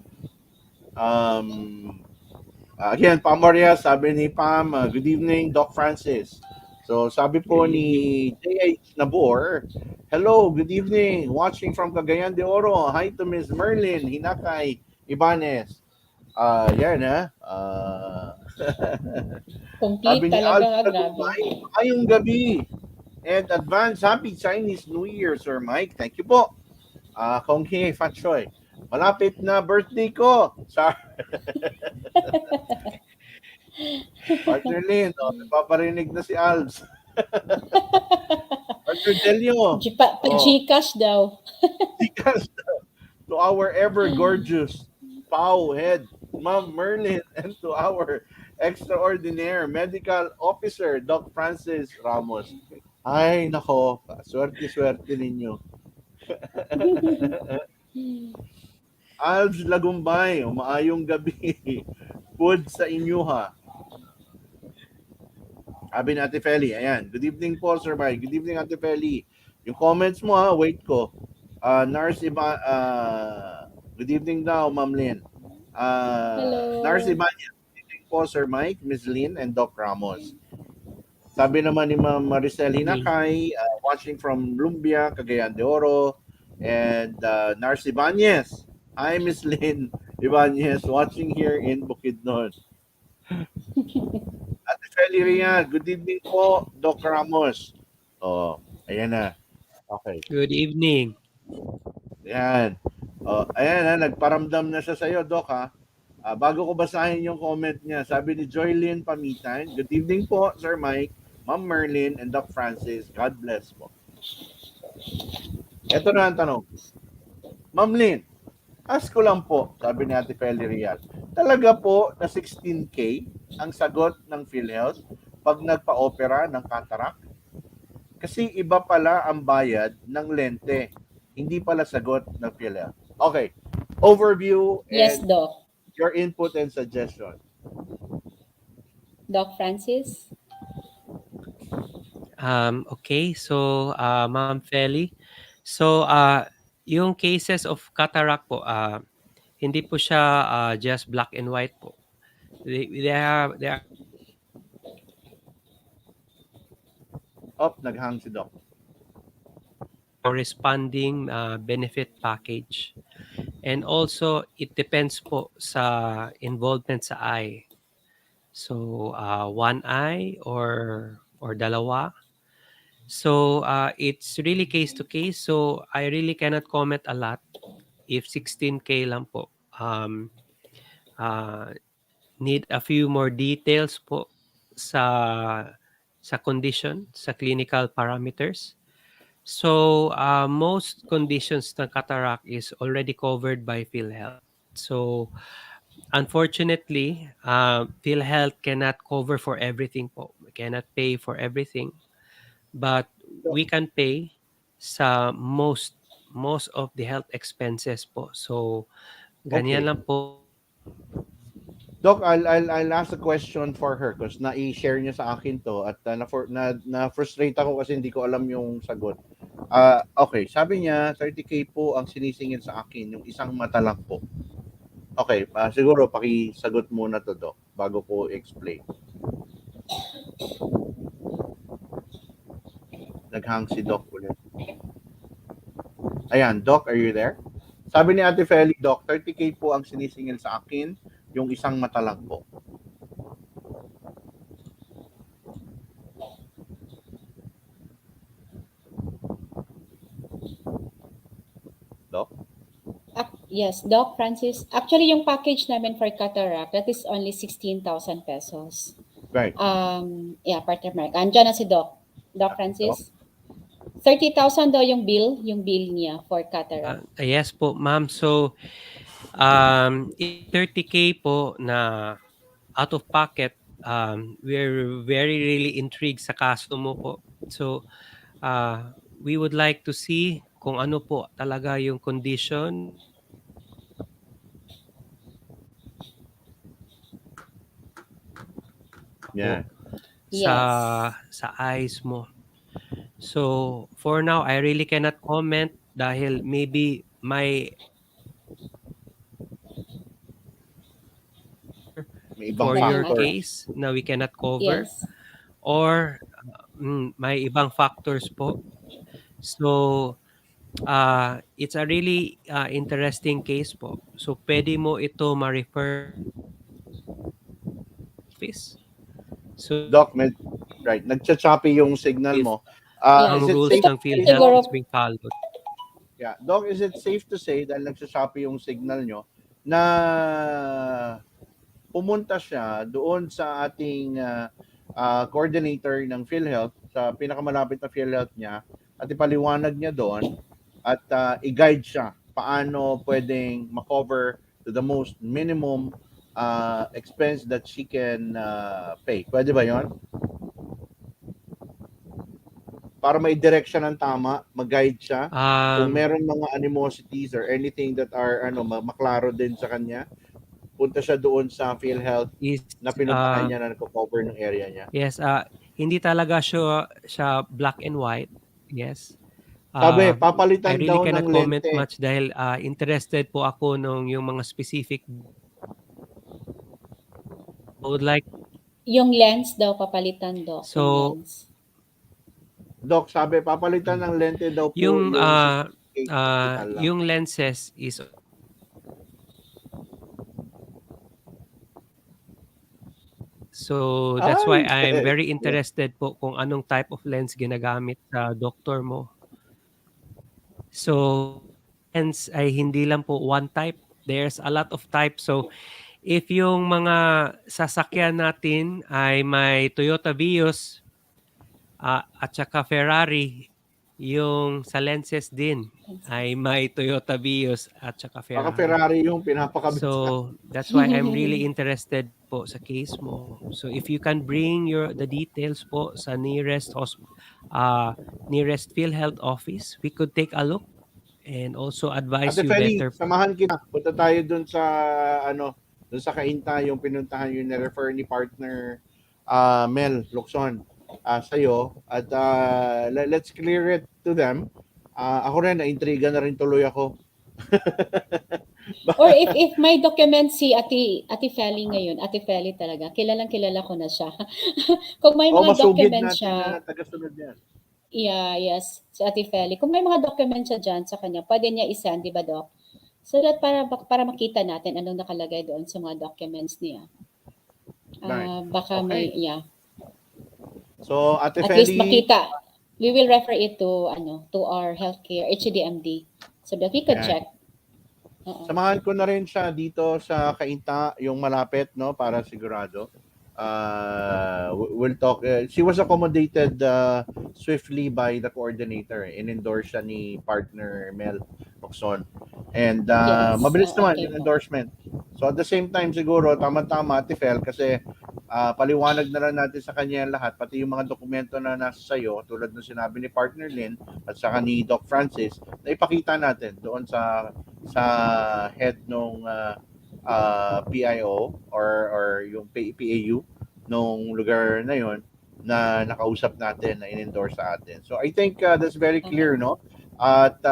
again, Pam Maria, sabi ni Pam, good evening, Doc Francis. So sabi po Good evening. ni J.H. Nabor, hello, good evening, watching from Cagayan de Oro. Hi to Miss Merlin Hinakay Ibanez. Yan ha. Complete Sabi ni talaga, Alf grabe. Tagumpay, ayong gabi. And advance happy Chinese New Year, Sir Mike. Thank you po. Kong Hie Fat Choy. Malapit na birthday ko. Sa Partner Lin, napaparinig na si Alves. Partner Delio. Gcash daw. Gcash daw. To our ever gorgeous Pau head, Ma'am Merlin, and to our extraordinary medical officer, Doc Francis Ramos. Ay, nako, swerte-swerte ninyo. Alves Lagumbay, umaayong gabi. Food sa inyo ha. Sabi ni Ate Feli, ayan. Good evening po, Sir Mike. Good evening, Ate Feli. Yung comments mo ha, wait ko. Good evening daw, Ma'am Lynn. Hello. Nars Ibanez, good evening po, Sir Mike, Ms. Lynn, and Doc Ramos. Sabi naman ni Ma'am Maricel Hinakay, watching from Lumbia, Cagayan de Oro, and Nars Ibanez. Hi, Miss Lynn Ibanez, watching here in Bukidnon. Ate Feli Rian, good evening po, Doc Ramos. Oh, ayan na. Okay. Good evening. Ayan. Ayan ha, nagparamdam na siya sa'yo, Doc ha. Bago ko basahin yung comment niya, sabi ni Joylyn Pamitan, good evening po, Sir Mike, Ma'am Merlin, and Doc Francis. God bless po. Ito na ang tanong. Ma'am Lynn, ask ko lang po, sabi ni Ate Feli Rian, talaga po na 16K ang sagot ng PhilHealth pag nagpa-opera ng cataract? Kasi iba pala ang bayad ng lente. Hindi pala sagot ng PhilHealth. Okay. Overview and Yes, Doc. your input and suggestion. Doc Francis? Okay, so Ma'am Feli. So yung cases of cataract po, hindi po siya just black and white po. They are Naghang si Doc. corresponding benefit package. And also, it depends po sa involvement sa eye. So, one eye or dalawa. So, it's really case to case. So, I really cannot comment a lot if 16K lang po. Need a few more details po sa condition, sa clinical parameters. So, most conditions ng cataract is already covered by PhilHealth. So, unfortunately, PhilHealth cannot cover for everything po. We cannot pay for everything. But we can pay sa most of the health expenses po. So, ganyan Okay. lang po. Doc, I'll ask a question for her because na-i-share niya sa akin to at na-frustrate ako kasi hindi ko alam yung sagot. Okay, sabi niya 30K po ang sinisingil sa akin, yung isang mata lang po. Okay, siguro pakisagot muna to, Doc, bago ko explain. Naghang si Doc ulit. Ayan, Doc, are you there? Sabi ni Ate Feli, Doc, 30K po ang sinisingil sa akin, yung isang mata lang po. Doc? Yes, Doc Francis. Actually, yung package namin for cataract, that is only 16,000 pesos. Right. Yeah, partner Mark. Andiyan na si Doc. Doc Francis? 30,000 daw yung bill niya for cataract. Yes po, ma'am. So, 30K po na out of pocket, we're very really intrigued sa kaso mo po. So, we would like to see kung ano po talaga yung condition Yeah. sa Yes. sa eyes mo. So, for now, I really cannot comment dahil maybe may May ibang for your factors. case na we cannot cover Yes. or may ibang factors po. So, it's a really interesting case po. So, pwede mo ito ma-refer office. So, Doc, right, nagcha-choppy yung signal if mo. Yeah. Is ang it rules safe Ito ng to say, PhilHealth Doc? siguro, is being followed. Yeah, Doc, is it safe to say dahil nagcha-choppy yung signal nyo na pumunta siya doon sa ating coordinator ng PhilHealth sa pinakamalapit na PhilHealth niya at ipaliwanag niya doon at i-guide siya paano pwedeng makover to the most minimum expense that she can pay. Pwede ba yon? Para may direction ng tama, mag-guide siya. Kung meron mga animosities or anything that are maklaro din sa kanya, punta siya doon sa PhilHealth na pinuntahan niya na nagko-cover ng area niya. Yes, hindi talaga siya black and white. Yes. Sabi, I papalitan really daw ng cannot comment lente. much dahil interested po ako nung yung mga specific. I would like yung lens daw papalitan, Doc. So, yung lens. Doc, sabi, papalitan ng lente daw po yung sa hospital lang. yung lenses is so that's why I'm very interested po kung anong type of lens ginagamit sa doktor mo. So, lens ay hindi lang po one type. There's a lot of types. So, if yung mga sasakyan natin ay may Toyota Vios at saka Ferrari, yung sa lenses din ay may Toyota Vios at saka Ferrari. Baka Ferrari yung pinapakabit. So, that's why I'm really interested po sa case mo. So, if you can bring the details po sa nearest PhilHealth office, we could take a look and also advise Ate you Feli, better. samahan kita. Punta tayo dun sa dun sa Kainta, yung pinuntahan yung na-refer ni partner Mel Locson sa'yo. At let's clear it to them. Ako rin, na-intriga na rin tuloy ako. Or if may document si Ate Feli ngayon, Ate Feli talaga, kilalang kilala ko na siya. Kung may mga document siya, tagasunod yan. Yeah, yes, si Ate Feli. Kung may mga document siya dyan sa kanya, pwede niya isend, di ba, Doc? So that para makita natin anong nakalagay doon sa mga documents niya. Baka okay. May, yeah. So, Ate At Feli, least makita. We will refer it to our healthcare HDMD so that we could check. Samahan ko na rin siya dito sa Kainta, yung malapit, no, para sigurado. We'll talk. She was accommodated swiftly by the coordinator. In-endorse siya ni partner Mel Locson. And mabilis naman yung endorsement. So at the same time siguro, tama-tama, Ate Fel, kasi paliwanag na lang natin sa kanya lahat, pati yung mga dokumento na nasa sayo, tulad ng sinabi ni partner Lynn at saka ni Doc Francis, na ipakita natin doon sa head nung PIO or yung PAU nung lugar na yon na nakausap natin, na in-endorse sa atin. So I think that's very clear, no? At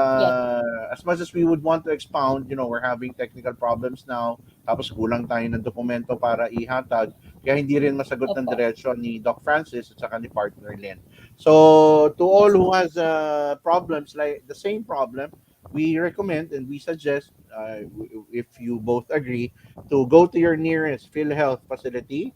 as much as we would want to expound, we're having technical problems now, tapos kulang tayo ng dokumento para ihatag, kaya hindi rin masagot ng diretsyon ni Doc Francis at saka ni partner Lynn. So to all who has problems like the same problem, we recommend and we suggest, if you both agree, to go to your nearest PhilHealth facility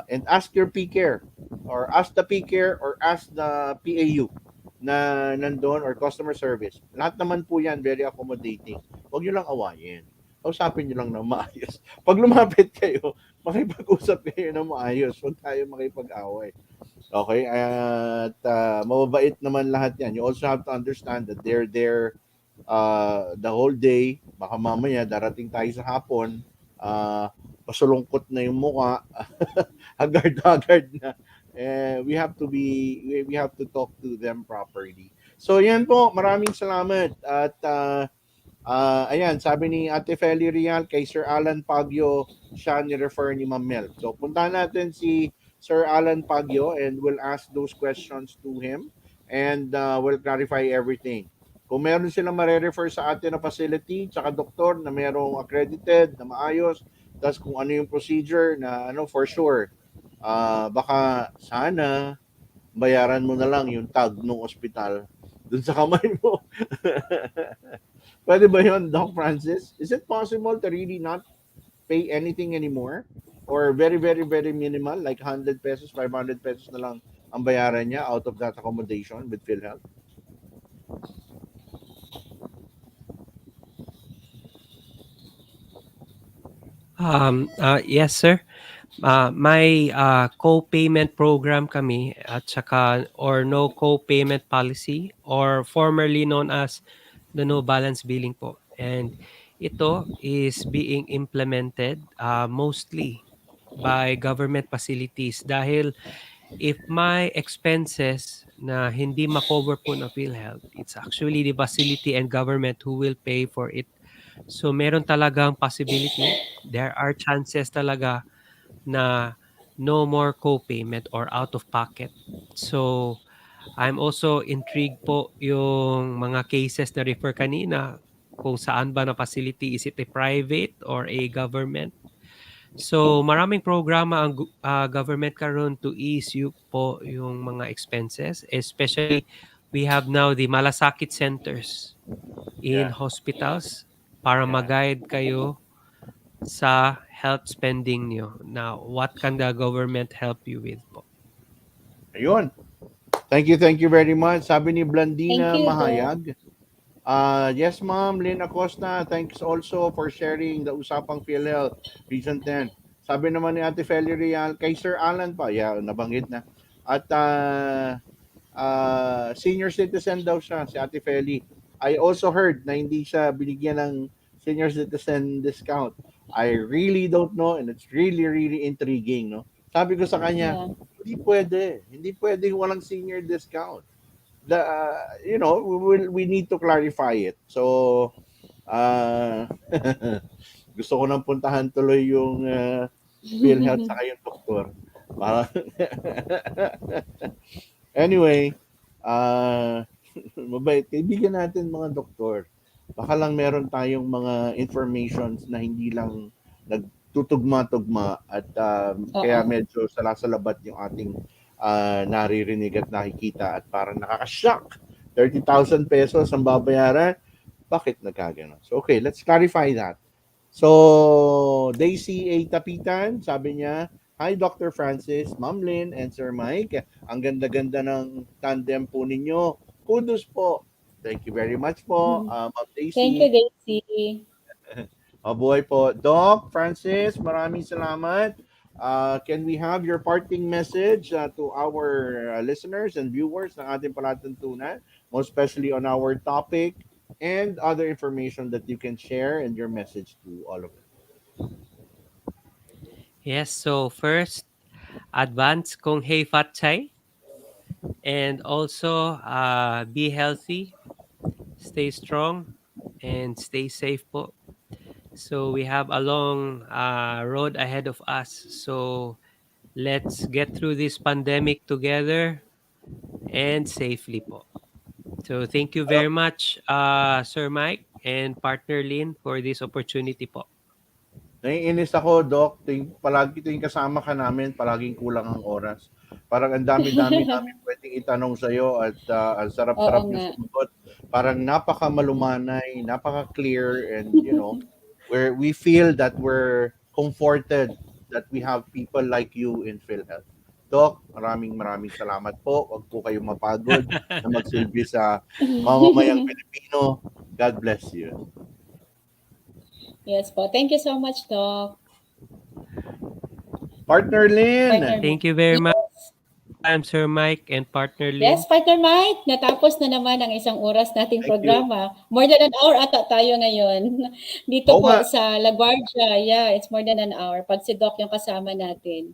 and ask your PCare or ask the PCare or ask the PAU na nandun or customer service. Lahat naman po yan very accommodating. Huwag nyo lang awayin. Kausapin nyo lang ng maayos. Pag lumapit kayo, makipag-usap kayo ng maayos. Huwag tayo makipag-away. Okay? At mababait naman lahat yan. You also have to understand that they're there the whole day. Baka mamaya darating tayo sa hapon, pasulungkot na yung mukha, haggard na. we have to we have to talk to them properly. So yan po, maraming salamat. At ayan, sabi ni Ate Feli Real kay Sir Alan Pagyo, siya ni-refer ni Ma'am Mel. So puntahan natin si Sir Alan Pagyo and we'll ask those questions to him and we'll clarify everything. Kung meron silang mare-refer sa atin na facility, tsaka doktor na merong accredited, na maayos, tas kung ano yung procedure na for sure, baka sana bayaran mo na lang yung tag ng ospital dun sa kamay mo. Pwede ba yun, Doc Francis? Is it possible to really not pay anything anymore? Or very, very, very minimal, like 100 pesos, 500 pesos na lang ang bayaran niya out of that accommodation with PhilHealth? Yes, sir. May co-payment program kami at saka or no co-payment policy or formerly known as the no balance billing po. And ito is being implemented mostly by government facilities dahil if my expenses na hindi makover po ng PhilHealth, it's actually the facility and government who will pay for it. So meron talagang possibility, there are chances talaga na no more co-payment or out of pocket. So I'm also intrigued po yung mga cases na refer kanina kung saan ba na facility, is it a private or a government? So maraming programa ang government karon to ease you po yung mga expenses, especially we have now the malasakit centers in hospitals para mag-guide kayo sa health spending nyo. Now, what can the government help you with po? Ayun. Thank you very much. Sabi ni Blandina Thank you, Mahayag. Yes, Ma'am. Lynn Acosta, thanks also for sharing the Usapang Philhealth Region 10. Sabi naman ni Ate Feli Real, kay Sir Alan pa, nabanggit na. At senior citizen daw siya, si Ate Feli. I also heard na hindi siya binigyan ng senior citizen discount. I really don't know and it's really, really intriguing, no? Sabi ko sa kanya, hindi pwede walang senior discount. We need to clarify it. So, gusto ko nang puntahan tuloy yung PhilHealth sa yung doktor. Anyway, mabait. Kaibigan natin mga doktor. Baka lang meron tayong mga informations na hindi lang nagtutugma-tugma at kaya medyo salasalabat yung ating naririnig at nakikita at parang nakaka-shock. 30,000 pesos ang babayaran. Bakit nagkaganon? So, okay, let's clarify that. So, Daisy A. Tapitan, sabi niya, hi Dr. Francis, Ma'am Lynn, and Sir Mike. Ang ganda-ganda ng tandem po ninyo. Kudos po. Thank you very much po, Ma'am Daisy. Thank you, Daisy. Mabuhay po. Doc Francis, maraming salamat. Can we have your parting message to our listeners and viewers ng ating palatuntunan, most especially on our topic and other information that you can share and your message to all of them? Yes, so first, advance kung hey fat chay. And also, be healthy, stay strong, and stay safe po. So we have a long road ahead of us. So let's get through this pandemic together and safely po. So thank you very much, Sir Mike and Partner Lynn, for this opportunity po. Naiinis ako, Doc. Palagi tuwing kasama ka namin, palaging kulang ang oras. Parang ang dami-dami namin pwedeng itanong sa'yo at ang sarap-sarap yung sumagot. Parang napaka-malumanay, napaka-clear, and where we feel that we're comforted that we have people like you in PhilHealth. Doc, maraming salamat po. Huwag po kayong mapagod na magsilbi sa mamamayang Pilipino. God bless you. Yes po. Thank you so much, Doc. Partner Lynn. Thank you very much. I'm Sir Mike and Partner Lynn. Yes, Partner Mike. Natapos na naman ang isang oras nating programa. More than an hour ata tayo ngayon. Dito po sa La Guardia. Yeah, it's more than an hour. Pag si Doc yung kasama natin.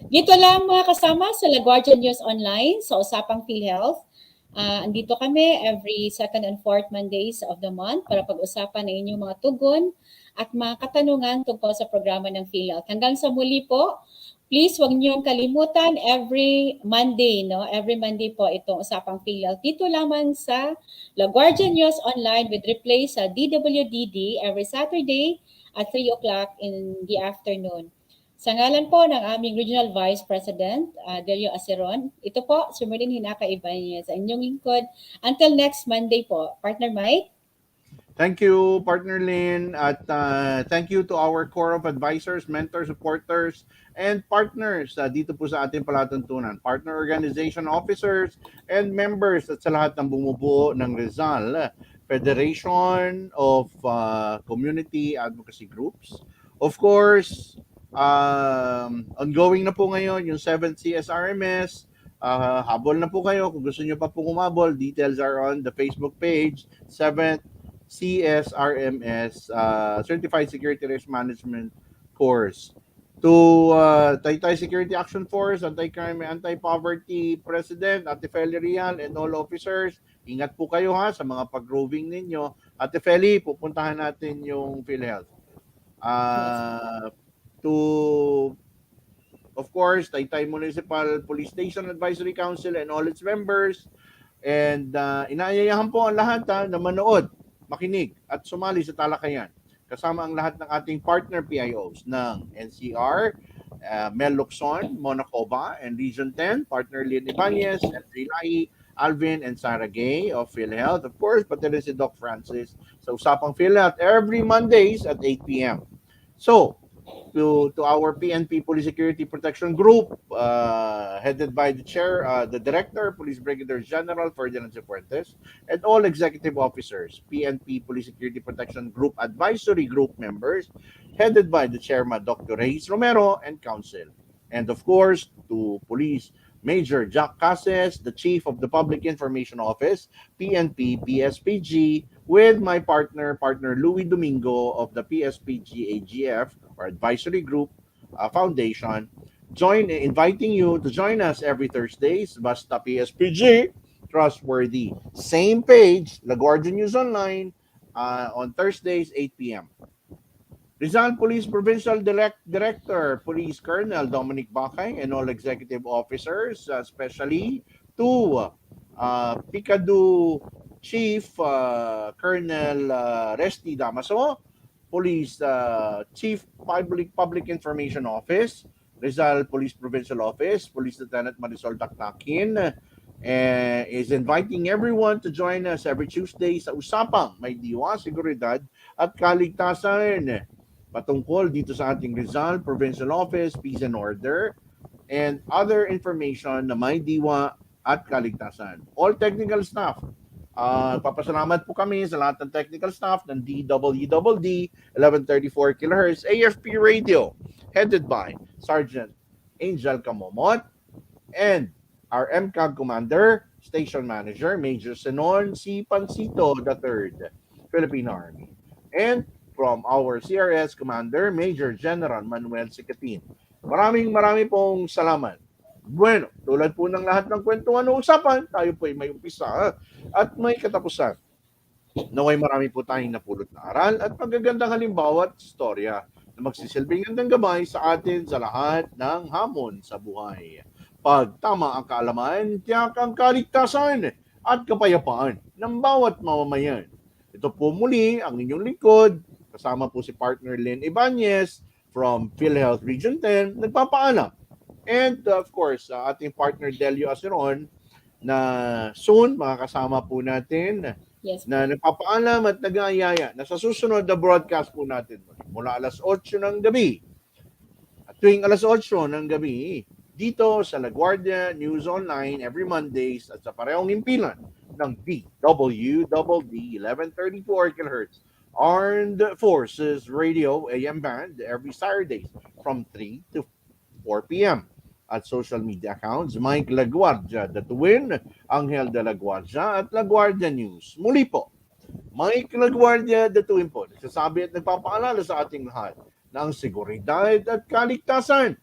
Dito lang mga kasama sa LaGuardia News Online sa Usapang Philhealth. Andito kami every second and fourth Mondays of the month para pag-usapan ng inyong mga tugon at mga katanungan tungkol sa programa ng PhilHealth. Hanggang sa muli po, please huwag niyong kalimutan every Monday, no? Every Monday po itong Usapang PhilHealth. Dito lamang sa LaGuardia News Online with replay sa DWDD every Saturday at 3 o'clock in the afternoon. Sa ngalan po ng aming Regional Vice President, DELIO ASERON, ito po, si Merlin Hinaka Ibanez, sa inyong lingkod. Until next Monday po. Partner Mike? Thank you, Partner Lynn, at thank you to our core of advisors, mentors, supporters, and partners dito po sa ating palatuntunan. Partner organization officers and members at sa lahat ng bumubuo ng Rizal Federation of Community Advocacy Groups. Of course, ongoing na po ngayon yung 7th CSRMS. Habol na po kayo kung gusto nyo pa po kumabol. Details are on the Facebook page, 7th CSRMS Certified Security Risk Management Course. To Taytay Security Action Force, Anti-Crime, Anti-Poverty President, Ate Feli Rial, and all officers, ingat po kayo ha sa mga pag-roving ninyo. Ate Feli, pupuntahan natin yung PhilHealth. To, of course, Taytay Municipal Police Station Advisory Council and all its members. And inaayayahan po ang lahat na manood, makinig at sumali sa talakayan. Kasama ang lahat ng ating partner PIOs ng NCR, Mel Locson, Monacoba, and Region 10, partner Lynn Ibanez, Andre Lai, Alvin, and Sarah Gay of PhilHealth, of course, pati rin si Doc Francis sa Usapang Philhealth every Mondays at 8 p.m. So, to our PNP Police Security Protection Group, headed by the chair, the director, Police Brigadier General Ferdinand Cifuentes, and all executive officers, PNP Police Security Protection Group Advisory Group members, headed by the chairman, Dr. Reyes Romero, and council. And of course, to Police Major Jack Cases, the Chief of the Public Information Office, PNP PSPG, with my partner Louis Domingo of the PSPG AGF, or Advisory Group Foundation, inviting you to join us every Thursdays, Basta PSPG, trustworthy. Same page, LaGuardia News Online, on Thursdays, 8 p.m. Rizal Police Provincial Director, Police Colonel Dominic Bacay, and all executive officers, especially to Picado Chief Colonel Resti Damaso, Police Chief Public Information Office, Rizal Police Provincial Office, Police Lieutenant Marisol Taktakin, is inviting everyone to join us every Tuesday sa Usapang May Diwa, Seguridad at Kaligtasan patungkol dito sa ating Rizal Provincial Office, Peace and Order, and other information na may diwa at kaligtasan. All technical staff, papasalamat po kami sa lahat ng technical staff ng DWDD 1134 kHz AFP Radio, headed by Sergeant Angel Camomot, and our MCAG Commander, Station Manager, Major Senon C. Pancito III, Philippine Army. And from our CRS Commander, Major General Manuel Sicatin. Marami pong salamat. Bueno, tulad po ng lahat ng kwentuhan o usapan, tayo po ay may umpisa at may katapusan. Naway marami po tayong napulot na aral at magagandang halimbawa at istorya na magsisilbing gandang gabay sa atin sa lahat ng hamon sa buhay. Pag tama ang kaalaman, tiyak ang kaligtasan at kapayapaan ng bawat mamamayan. Ito po muli ang inyong lingkod, kasama po si partner Lynn Ibanez from PhilHealth Region 10, nagpapaalam. And of course, ating partner DELIO ASERON na soon makakasama po natin na nagpapaalam at nag-aayaya na sa susunod na broadcast po natin mula alas 8 ng gabi at tuwing alas 8 ng gabi dito sa LaGuardia News Online every Mondays at sa parehong himpilan ng DWDD 1134 kHz Armed Forces Radio AM Band every Saturday from 3 to 4 p.m. At social media accounts, Mike LaGuardia, DATUIN, Anghel de la Guardia at LaGuardia News. Muli po, Mike LaGuardia, DATUIN po, nagsasabi at nagpapaalala sa ating lahat na ang seguridad at kaligtasan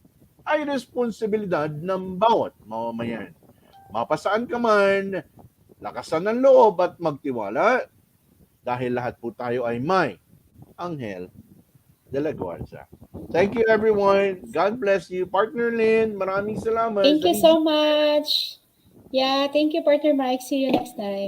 ay responsibilidad ng bawat mamamayan. Mapasaan ka man, lakasan ng loob at magtiwala dahil lahat po tayo ay may Anghel de la Guardia. Thank you everyone. God bless you. Partner Lynn, maraming salamat. Thank you so much. Yeah, thank you, Partner Mike. See you next time.